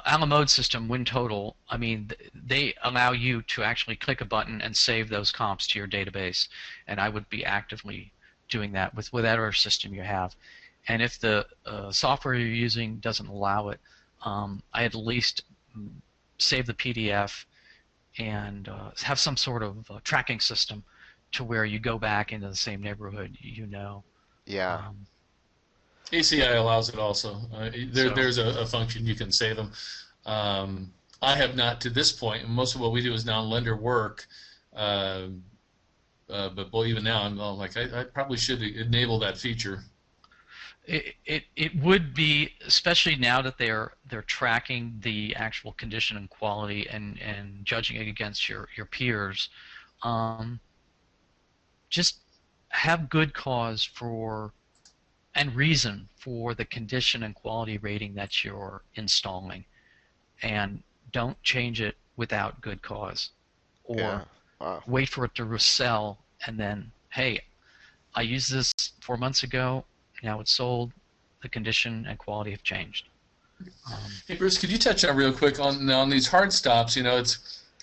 Speaker 2: Alamode system, WinTotal, I mean, they allow you to actually click a button and save those comps to your database. And I would be actively doing that with whatever system you have. And if the software you're using doesn't allow it, I at least mm, save the PDF and have some sort of tracking system to where you go back into the same neighborhood,
Speaker 1: Yeah.
Speaker 2: Um,
Speaker 3: ACI allows it also.
Speaker 2: so
Speaker 3: There's a function you can save them. I have not to this point. Most of what we do is non-lender work. Uh, but boy, even now, I'm like, I probably should enable that feature.
Speaker 2: it would be, especially now that they're tracking the actual condition and quality and judging it against your peers. Um, just have good cause for and reason for the condition and quality rating that you're installing, and don't change it without good cause, or
Speaker 1: Yeah. Wow.
Speaker 2: wait for it to sell and then, hey, I used this 4 months ago, now it's sold, the condition and quality have changed. Um,
Speaker 3: Hey Bruce, could you touch on real quick on these hard stops?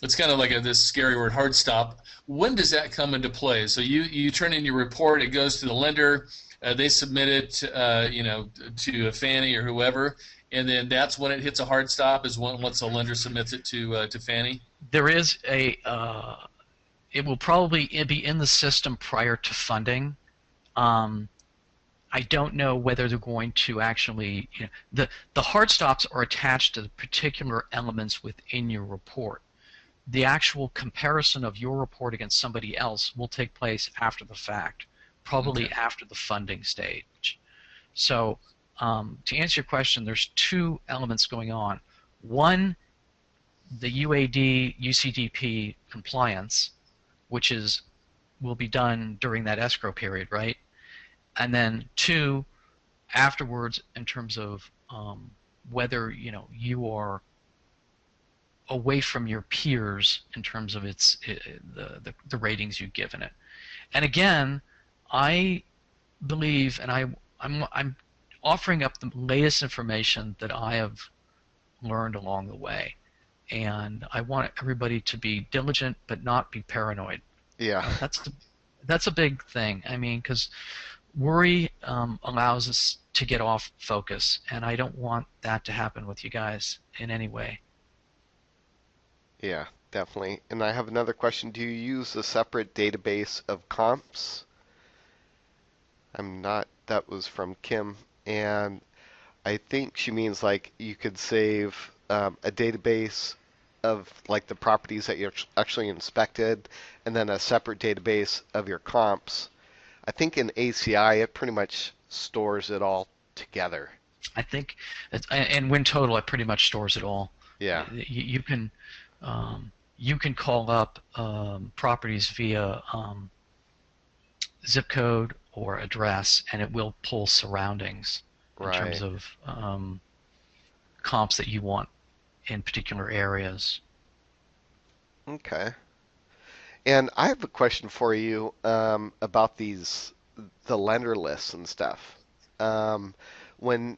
Speaker 3: It's it's kind of like this scary word, hard stop. When does that come into play? So you turn in your report, it goes to the lender, they submit it, to Fannie or whoever, and then that's when it hits a hard stop. Is once the lender submits it to Fannie.
Speaker 2: There is it will probably be in the system prior to funding. I don't know whether they're going to actually, the hard stops are attached to the particular elements within your report. The actual comparison of your report against somebody else will take place after the fact, probably after the funding stage. So to answer your question, there's two elements going on. One, the UAD UCDP compliance, which will be done during that escrow period, right? And then two, afterwards, in terms of whether you are away from your peers in terms of the ratings you've given it. And again, I believe, and I'm offering up the latest information that I have learned along the way, and I want everybody to be diligent but not be paranoid.
Speaker 1: Yeah.
Speaker 2: That's a big thing. I mean, because worry allows us to get off focus, and I don't want that to happen with you guys in any way.
Speaker 1: Yeah, definitely. And I have another question. Do you use a separate database of comps? That was from Kim, and I think she means like you could save a database of like the properties that you actually inspected, and then a separate database of your comps. I think in ACI it pretty much stores it all together.
Speaker 2: I think, and WinTotal, it pretty much stores it all.
Speaker 1: Yeah.
Speaker 2: You can call up properties via zip code or address, and it will pull surroundings in terms of comps that you want in particular areas.
Speaker 1: Okay. And I have a question for you about the lender lists and stuff. When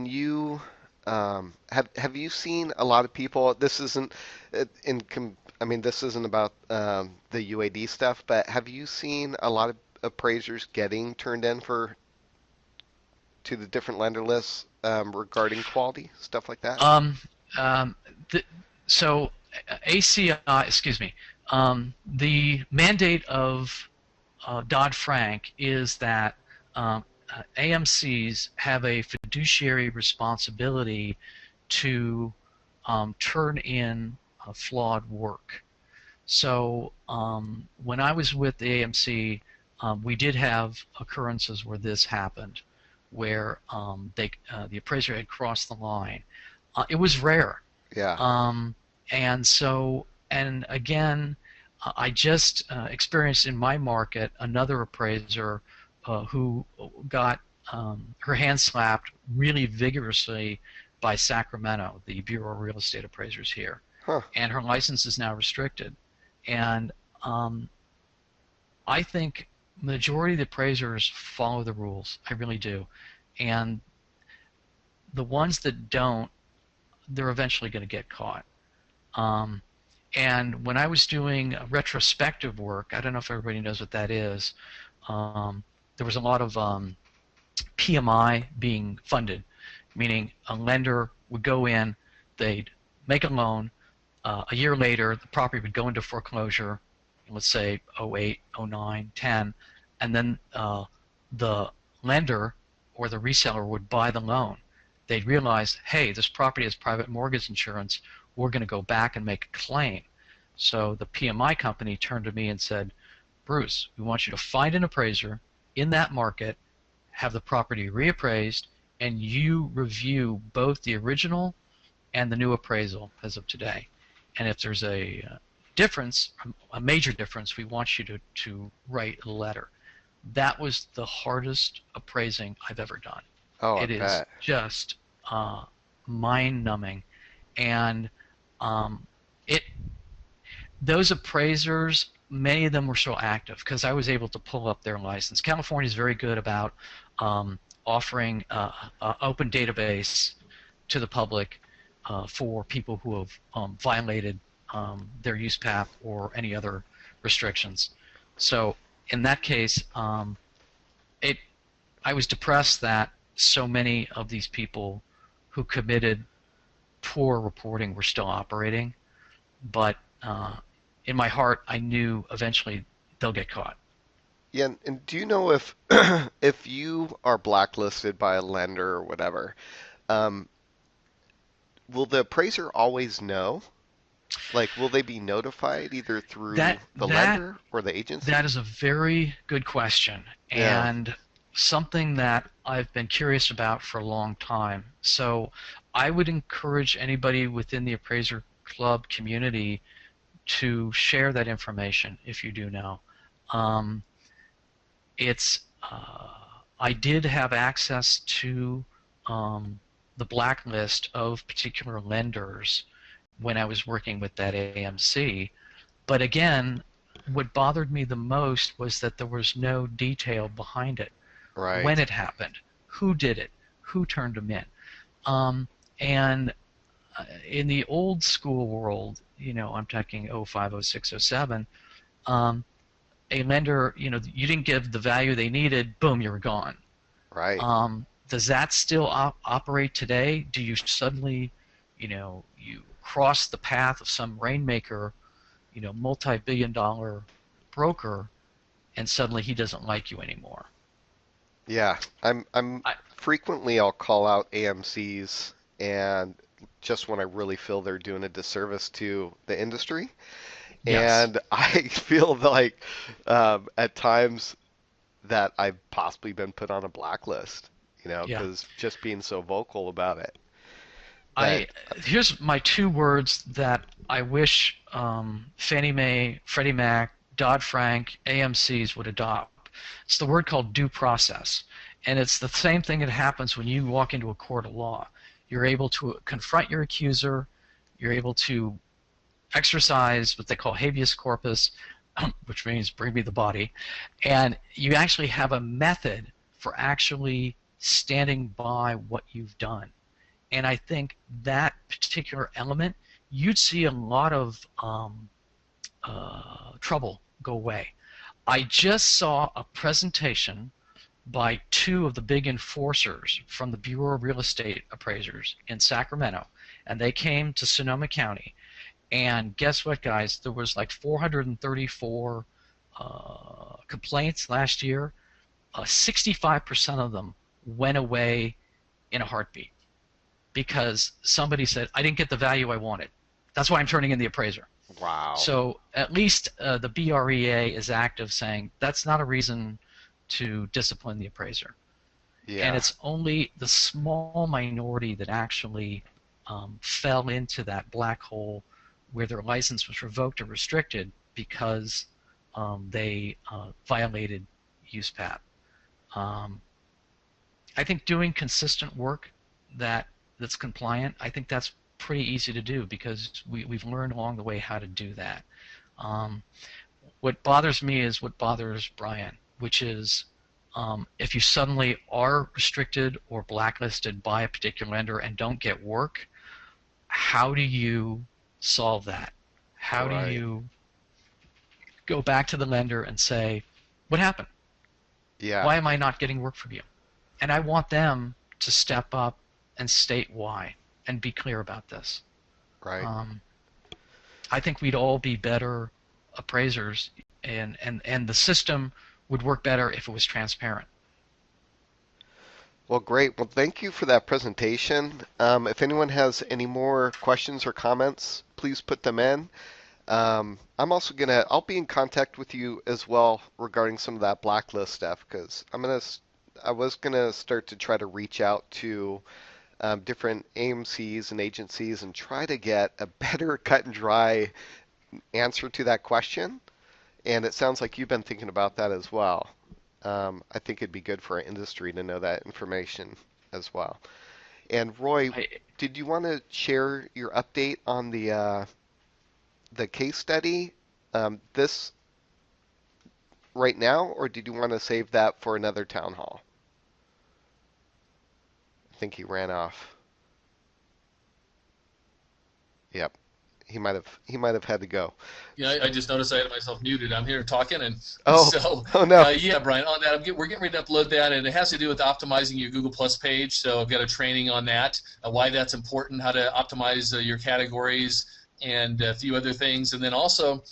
Speaker 1: you have you seen a lot of people? This isn't this isn't about the UAD stuff, but have you seen a lot of appraisers getting turned in to the different lender lists regarding quality stuff like that?
Speaker 2: So ACI, excuse me, the mandate of Dodd-Frank is that AMCs have a fiduciary responsibility to turn in flawed work. So when I was with the AMC, we did have occurrences where this happened, where the appraiser had crossed the line. It was rare.
Speaker 1: Yeah.
Speaker 2: And again, I just experienced in my market another appraiser who got her hand slapped really vigorously by Sacramento, the Bureau of Real Estate Appraisers here.
Speaker 1: Huh.
Speaker 2: And her license is now restricted. And I think majority of the appraisers follow the rules. I really do. And the ones that don't, they're eventually going to get caught. And when I was doing retrospective work, I don't know if everybody knows what that is, there was a lot of PMI being funded, meaning a lender would go in, they'd make a loan, a year later the property would go into foreclosure, let's say 08, 09, 10, and then the lender or the reseller would buy the loan. They'd realize, hey, this property has private mortgage insurance, we're going to go back and make a claim. So the PMI company turned to me and said, Bruce, we want you to find an appraiser in that market, have the property reappraised, and you review both the original and the new appraisal as of today. And if there's a difference, a major difference, we want you to write a letter. That was the hardest appraising I've ever done.
Speaker 1: Oh,
Speaker 2: it is just mind-numbing. And those appraisers, many of them were so active because I was able to pull up their license. California is very good about offering an open database to the public for people who have violated their use path or any other restrictions. So in that case, it I was depressed that so many of these people who committed poor reporting were still operating, but in my heart, I knew eventually they'll get caught.
Speaker 1: Yeah, and do you know if if you are blacklisted by a lender or whatever, um, will the appraiser always know? Like, will they be notified either through
Speaker 2: That
Speaker 1: the
Speaker 2: that
Speaker 1: lender or the
Speaker 2: that
Speaker 1: agency?
Speaker 2: is a very good question,
Speaker 1: Yeah,
Speaker 2: and something that I've been curious about for a long time. So I would encourage anybody within the appraiser club community to share that information if you do know. Um, it's I did have access to um, the blacklist of particular lenders when I was working with that AMC. But again, what bothered me the most was that there was no detail behind it. When
Speaker 1: right.
Speaker 2: it happened, who did it, who turned them in. And in the old school world, I'm talking '05, '06, '07, um, a lender, you didn't give the value they needed, boom, you were gone.
Speaker 1: Right.
Speaker 2: Does that still operate today? Do you suddenly, you cross the path of some rainmaker, multi-billion dollar broker, and suddenly he doesn't like you anymore?
Speaker 1: Yeah, I'm
Speaker 2: I,
Speaker 1: frequently I'll call out AMCs and just when I really feel they're doing a disservice to the industry.
Speaker 2: yes,
Speaker 1: And I feel like at times that I've possibly been put on a blacklist,
Speaker 2: yeah.
Speaker 1: because just being so vocal about it. But
Speaker 2: I Here's my two words that I wish Fannie Mae, Freddie Mac, Dodd-Frank, AMCs would adopt. It's the word called due process, and it's the same thing that happens when you walk into a court of law. You're able to confront your accuser. You're able to exercise what they call habeas corpus, which means bring me the body, and you actually have a method for actually standing by what you've done. And I think that particular element, you'd see a lot of trouble go away. I just saw a presentation by two of the big enforcers from the Bureau of Real Estate Appraisers in Sacramento, and they came to Sonoma County. And guess what, guys? There was like 434 complaints last year. 65% of them went away in a heartbeat because somebody said, I didn't get the value I wanted. That's why I'm turning in the appraiser.
Speaker 1: wow.
Speaker 2: So at least the BREA is active saying that's not a reason to discipline the appraiser. And
Speaker 1: Yeah.
Speaker 2: it's only the small minority that actually fell into that black hole where their license was revoked or restricted because they violated USPAP. Um, I think doing consistent work that's compliant, I think that's pretty easy to do because we've learned along the way how to do that. Um, what bothers me is what bothers Brian, which is if you suddenly are restricted or blacklisted by a particular lender and don't get work, how do you solve that? How do
Speaker 1: Right.
Speaker 2: you go back to the lender and say, what happened?
Speaker 1: Yeah.
Speaker 2: Why am I not getting work from you? And I want them to step up and state why and be clear about this.
Speaker 1: Right.
Speaker 2: Um, I think we'd all be better appraisers, and the system would work better if it was transparent.
Speaker 1: Well, great. Well, thank you for that presentation. If anyone has any more questions or comments, please put them in. I'll be in contact with you as well regarding some of that blacklist stuff because I was gonna start to try to reach out to different AMCs and agencies and try to get a better cut and dry answer to that question. And it sounds like you've been thinking about that as well. I think it'd be good for our industry to know that information as well. And Roy,
Speaker 2: I,
Speaker 1: did you want to share your update on the case study this right now, or did you want to save that for another town hall? I think he ran off. Yep. He might have had to go.
Speaker 3: Yeah, I just noticed I had myself muted. I'm here talking, and
Speaker 1: Oh,
Speaker 3: so
Speaker 1: oh no.
Speaker 3: yeah, Brian, on that, we're getting ready to upload that, and it has to do with optimizing your Google Plus page. So I've got a training on that, why that's important, how to optimize your categories, and a few other things, and then also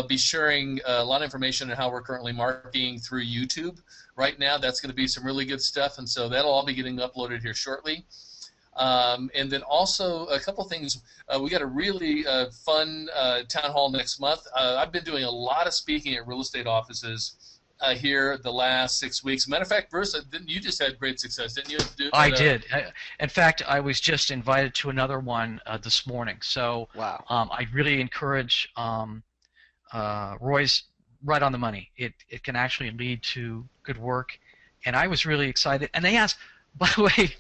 Speaker 3: be sharing a lot of information on how we're currently marketing through YouTube right now. That's going to be some really good stuff, and so that'll all be getting uploaded here shortly. And then also a couple things. We got a really fun town hall next month. I've been doing a lot of speaking at real estate offices here the last 6 weeks. Matter of fact, Bruce, you just had great success, didn't you?
Speaker 2: I did. In fact, I was just invited to another one this morning. So
Speaker 1: Wow.
Speaker 2: I really encourage Roy's right on the money. It can actually lead to good work. And I was really excited. And they asked, by the way,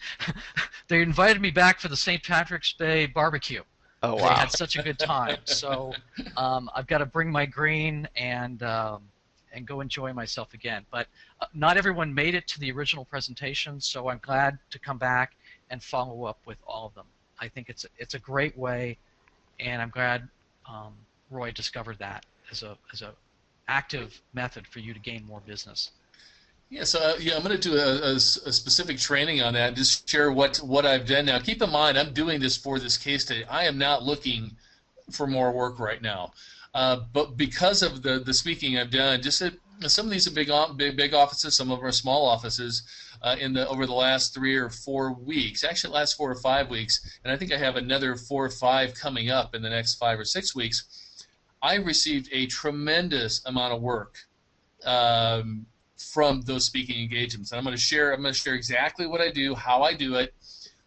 Speaker 2: they invited me back for the St. Patrick's Day barbecue.
Speaker 1: Oh
Speaker 2: They
Speaker 1: wow.
Speaker 2: had such a good time. So I've got to bring my green and go enjoy myself again. But not everyone made it to the original presentation, so I'm glad to come back and follow up with all of them. I think it's a great way, and I'm glad Roy discovered that as a active method for you to gain more business.
Speaker 3: Yeah, so I'm going to do a specific training on that and just share what I've done now. Keep in mind, I'm doing this for this case study. I am not looking for more work right now, but because of the speaking I've done, just some of these are big offices, some of them are small offices. Over the last 3 or 4 weeks, actually the last 4 or 5 weeks, and I think I have another 4 or 5 coming up in the next 5 or 6 weeks. I received a tremendous amount of work. From those speaking engagements, and I'm going to share exactly what I do, how I do it,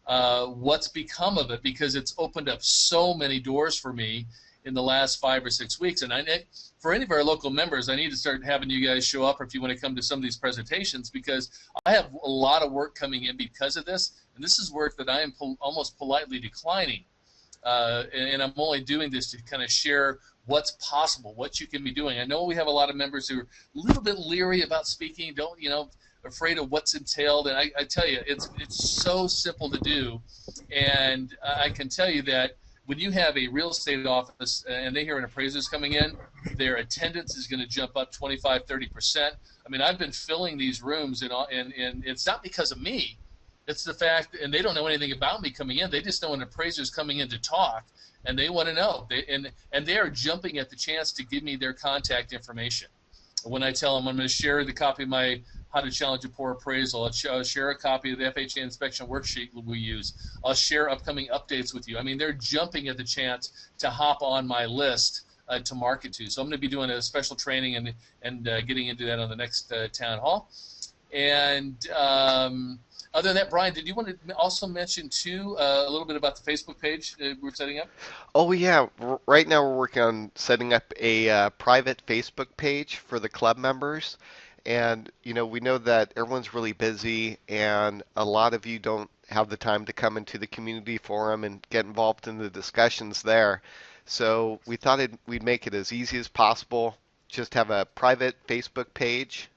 Speaker 3: what's become of it, because it's opened up so many doors for me in the last 5 or 6 weeks. And for any of our local members, I need to start having you guys show up if you want to come to some of these presentations, because I have a lot of work coming in because of this, and this is work that I am almost politely declining. And I'm only doing this to kind of share what's possible, what you can be doing. I know we have a lot of members who are a little bit leery about speaking, afraid of what's entailed, and I tell you, it's so simple to do. And I can tell you that when you have a real estate office and they hear an appraiser's coming in, their attendance is going to jump up 25, 30%. I mean, I've been filling these rooms, and it's not because of me. It's the fact, and they don't know anything about me coming in. They just know an appraiser's coming in to talk, and they want to know. They are jumping at the chance to give me their contact information. When I tell them I'm going to share the copy of my How to Challenge a Poor Appraisal, I'll share a copy of the FHA inspection worksheet we use. I'll share upcoming updates with you. I mean, they're jumping at the chance to hop on my list to market to. So I'm going to be doing a special training and getting into that on the next town hall. And other than that, Brian, did you want to also mention, too, a little bit about the Facebook page we're setting up?
Speaker 1: Oh yeah. Right now we're working on setting up a private Facebook page for the club members, and we know that everyone's really busy, and a lot of you don't have the time to come into the community forum and get involved in the discussions there. So we thought we'd make it as easy as possible. Just have a private Facebook page.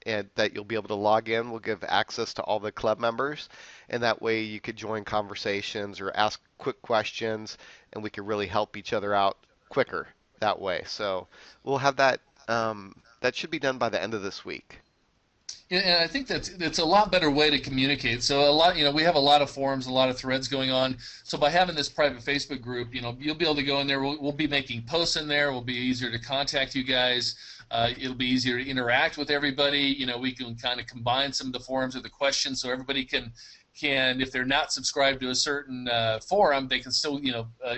Speaker 1: And that you'll be able to log in. We'll give access to all the club members, and that way you could join conversations or ask quick questions, and we could really help each other out quicker that way. So we'll have that. That should be done by the end of this week.
Speaker 3: Yeah, and I think that's a lot better way to communicate. So we have a lot of forums, a lot of threads going on. So by having this private Facebook group, you'll be able to go in there. We'll be making posts in there. We'll be easier to contact you guys. It'll be easier to interact with everybody. We can kind of combine some of the forums or the questions, so everybody can, if they're not subscribed to a certain forum, they can still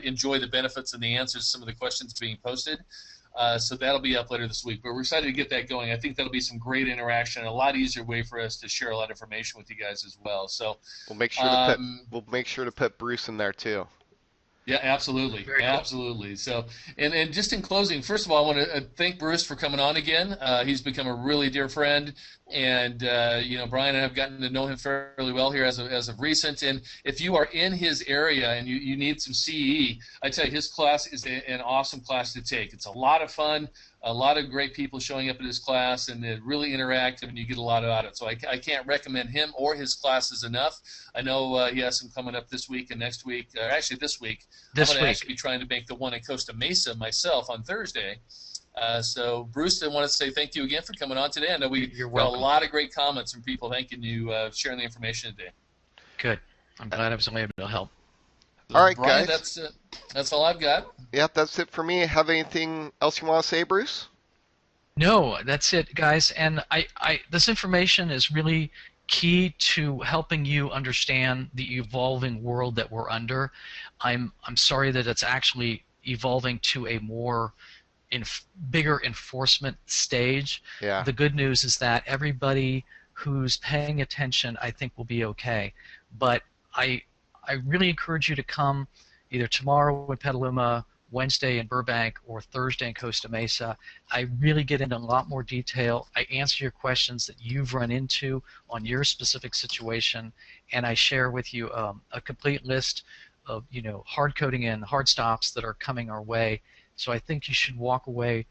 Speaker 3: enjoy the benefits and the answers to some of the questions being posted. So that'll be up later this week. But we're excited to get that going. I think that'll be some great interaction and a lot easier way for us to share a lot of information with you guys as well. So
Speaker 1: we'll make sure to put Bruce in there too.
Speaker 3: Yeah, absolutely.
Speaker 2: Very cool.
Speaker 3: Absolutely. So, and just in closing, first of all, I want to thank Bruce for coming on again. He's become a really dear friend, and Brian and I have gotten to know him fairly well here as of recent. And if you are in his area and you need some CE, I tell you, his class is an awesome class to take. It's a lot of fun. a lot of great people showing up at his class, and they're really interactive, and you get a lot out of it. So I can't recommend him or his classes enough. I know he has some coming up this week and next week. Actually, this week. I'm going to actually be trying to make the one at Costa Mesa myself on Thursday. So, Bruce, I want to say thank you again for coming on today. I know we got a lot of great comments from people thanking you, sharing the information today.
Speaker 2: Good. I'm glad I was able to help.
Speaker 1: All right,
Speaker 3: Brian,
Speaker 1: guys.
Speaker 3: That's all I've got.
Speaker 1: Yeah, that's it for me. Have anything else you want to say, Bruce?
Speaker 2: No, that's it, guys. And this information is really key to helping you understand the evolving world that we're under. I'm sorry that it's actually evolving to a more bigger enforcement stage.
Speaker 1: Yeah.
Speaker 2: The good news is that everybody who's paying attention, I think, will be okay. But I really encourage you to come either tomorrow in Petaluma, Wednesday in Burbank, or Thursday in Costa Mesa. I really get into a lot more detail. I answer your questions that you've run into on your specific situation, and I share with you a complete list of hard coding and hard stops that are coming our way. So I think you should walk away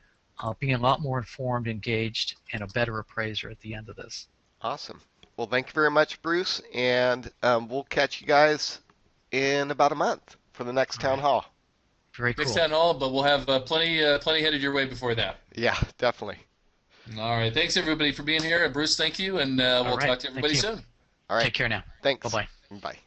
Speaker 2: being a lot more informed, engaged, and a better appraiser at the end of this.
Speaker 1: Awesome. Well, thank you very much, Bruce, and we'll catch you guys in about a month for the next town hall.
Speaker 2: Very cool.
Speaker 3: Next town hall, but we'll have plenty headed your way before that.
Speaker 1: Yeah, definitely.
Speaker 3: All right. Thanks, everybody, for being here. Bruce, thank you, and we'll talk to everybody soon.
Speaker 1: All right.
Speaker 2: Take care now.
Speaker 1: Thanks.
Speaker 2: Bye-bye.
Speaker 1: Bye.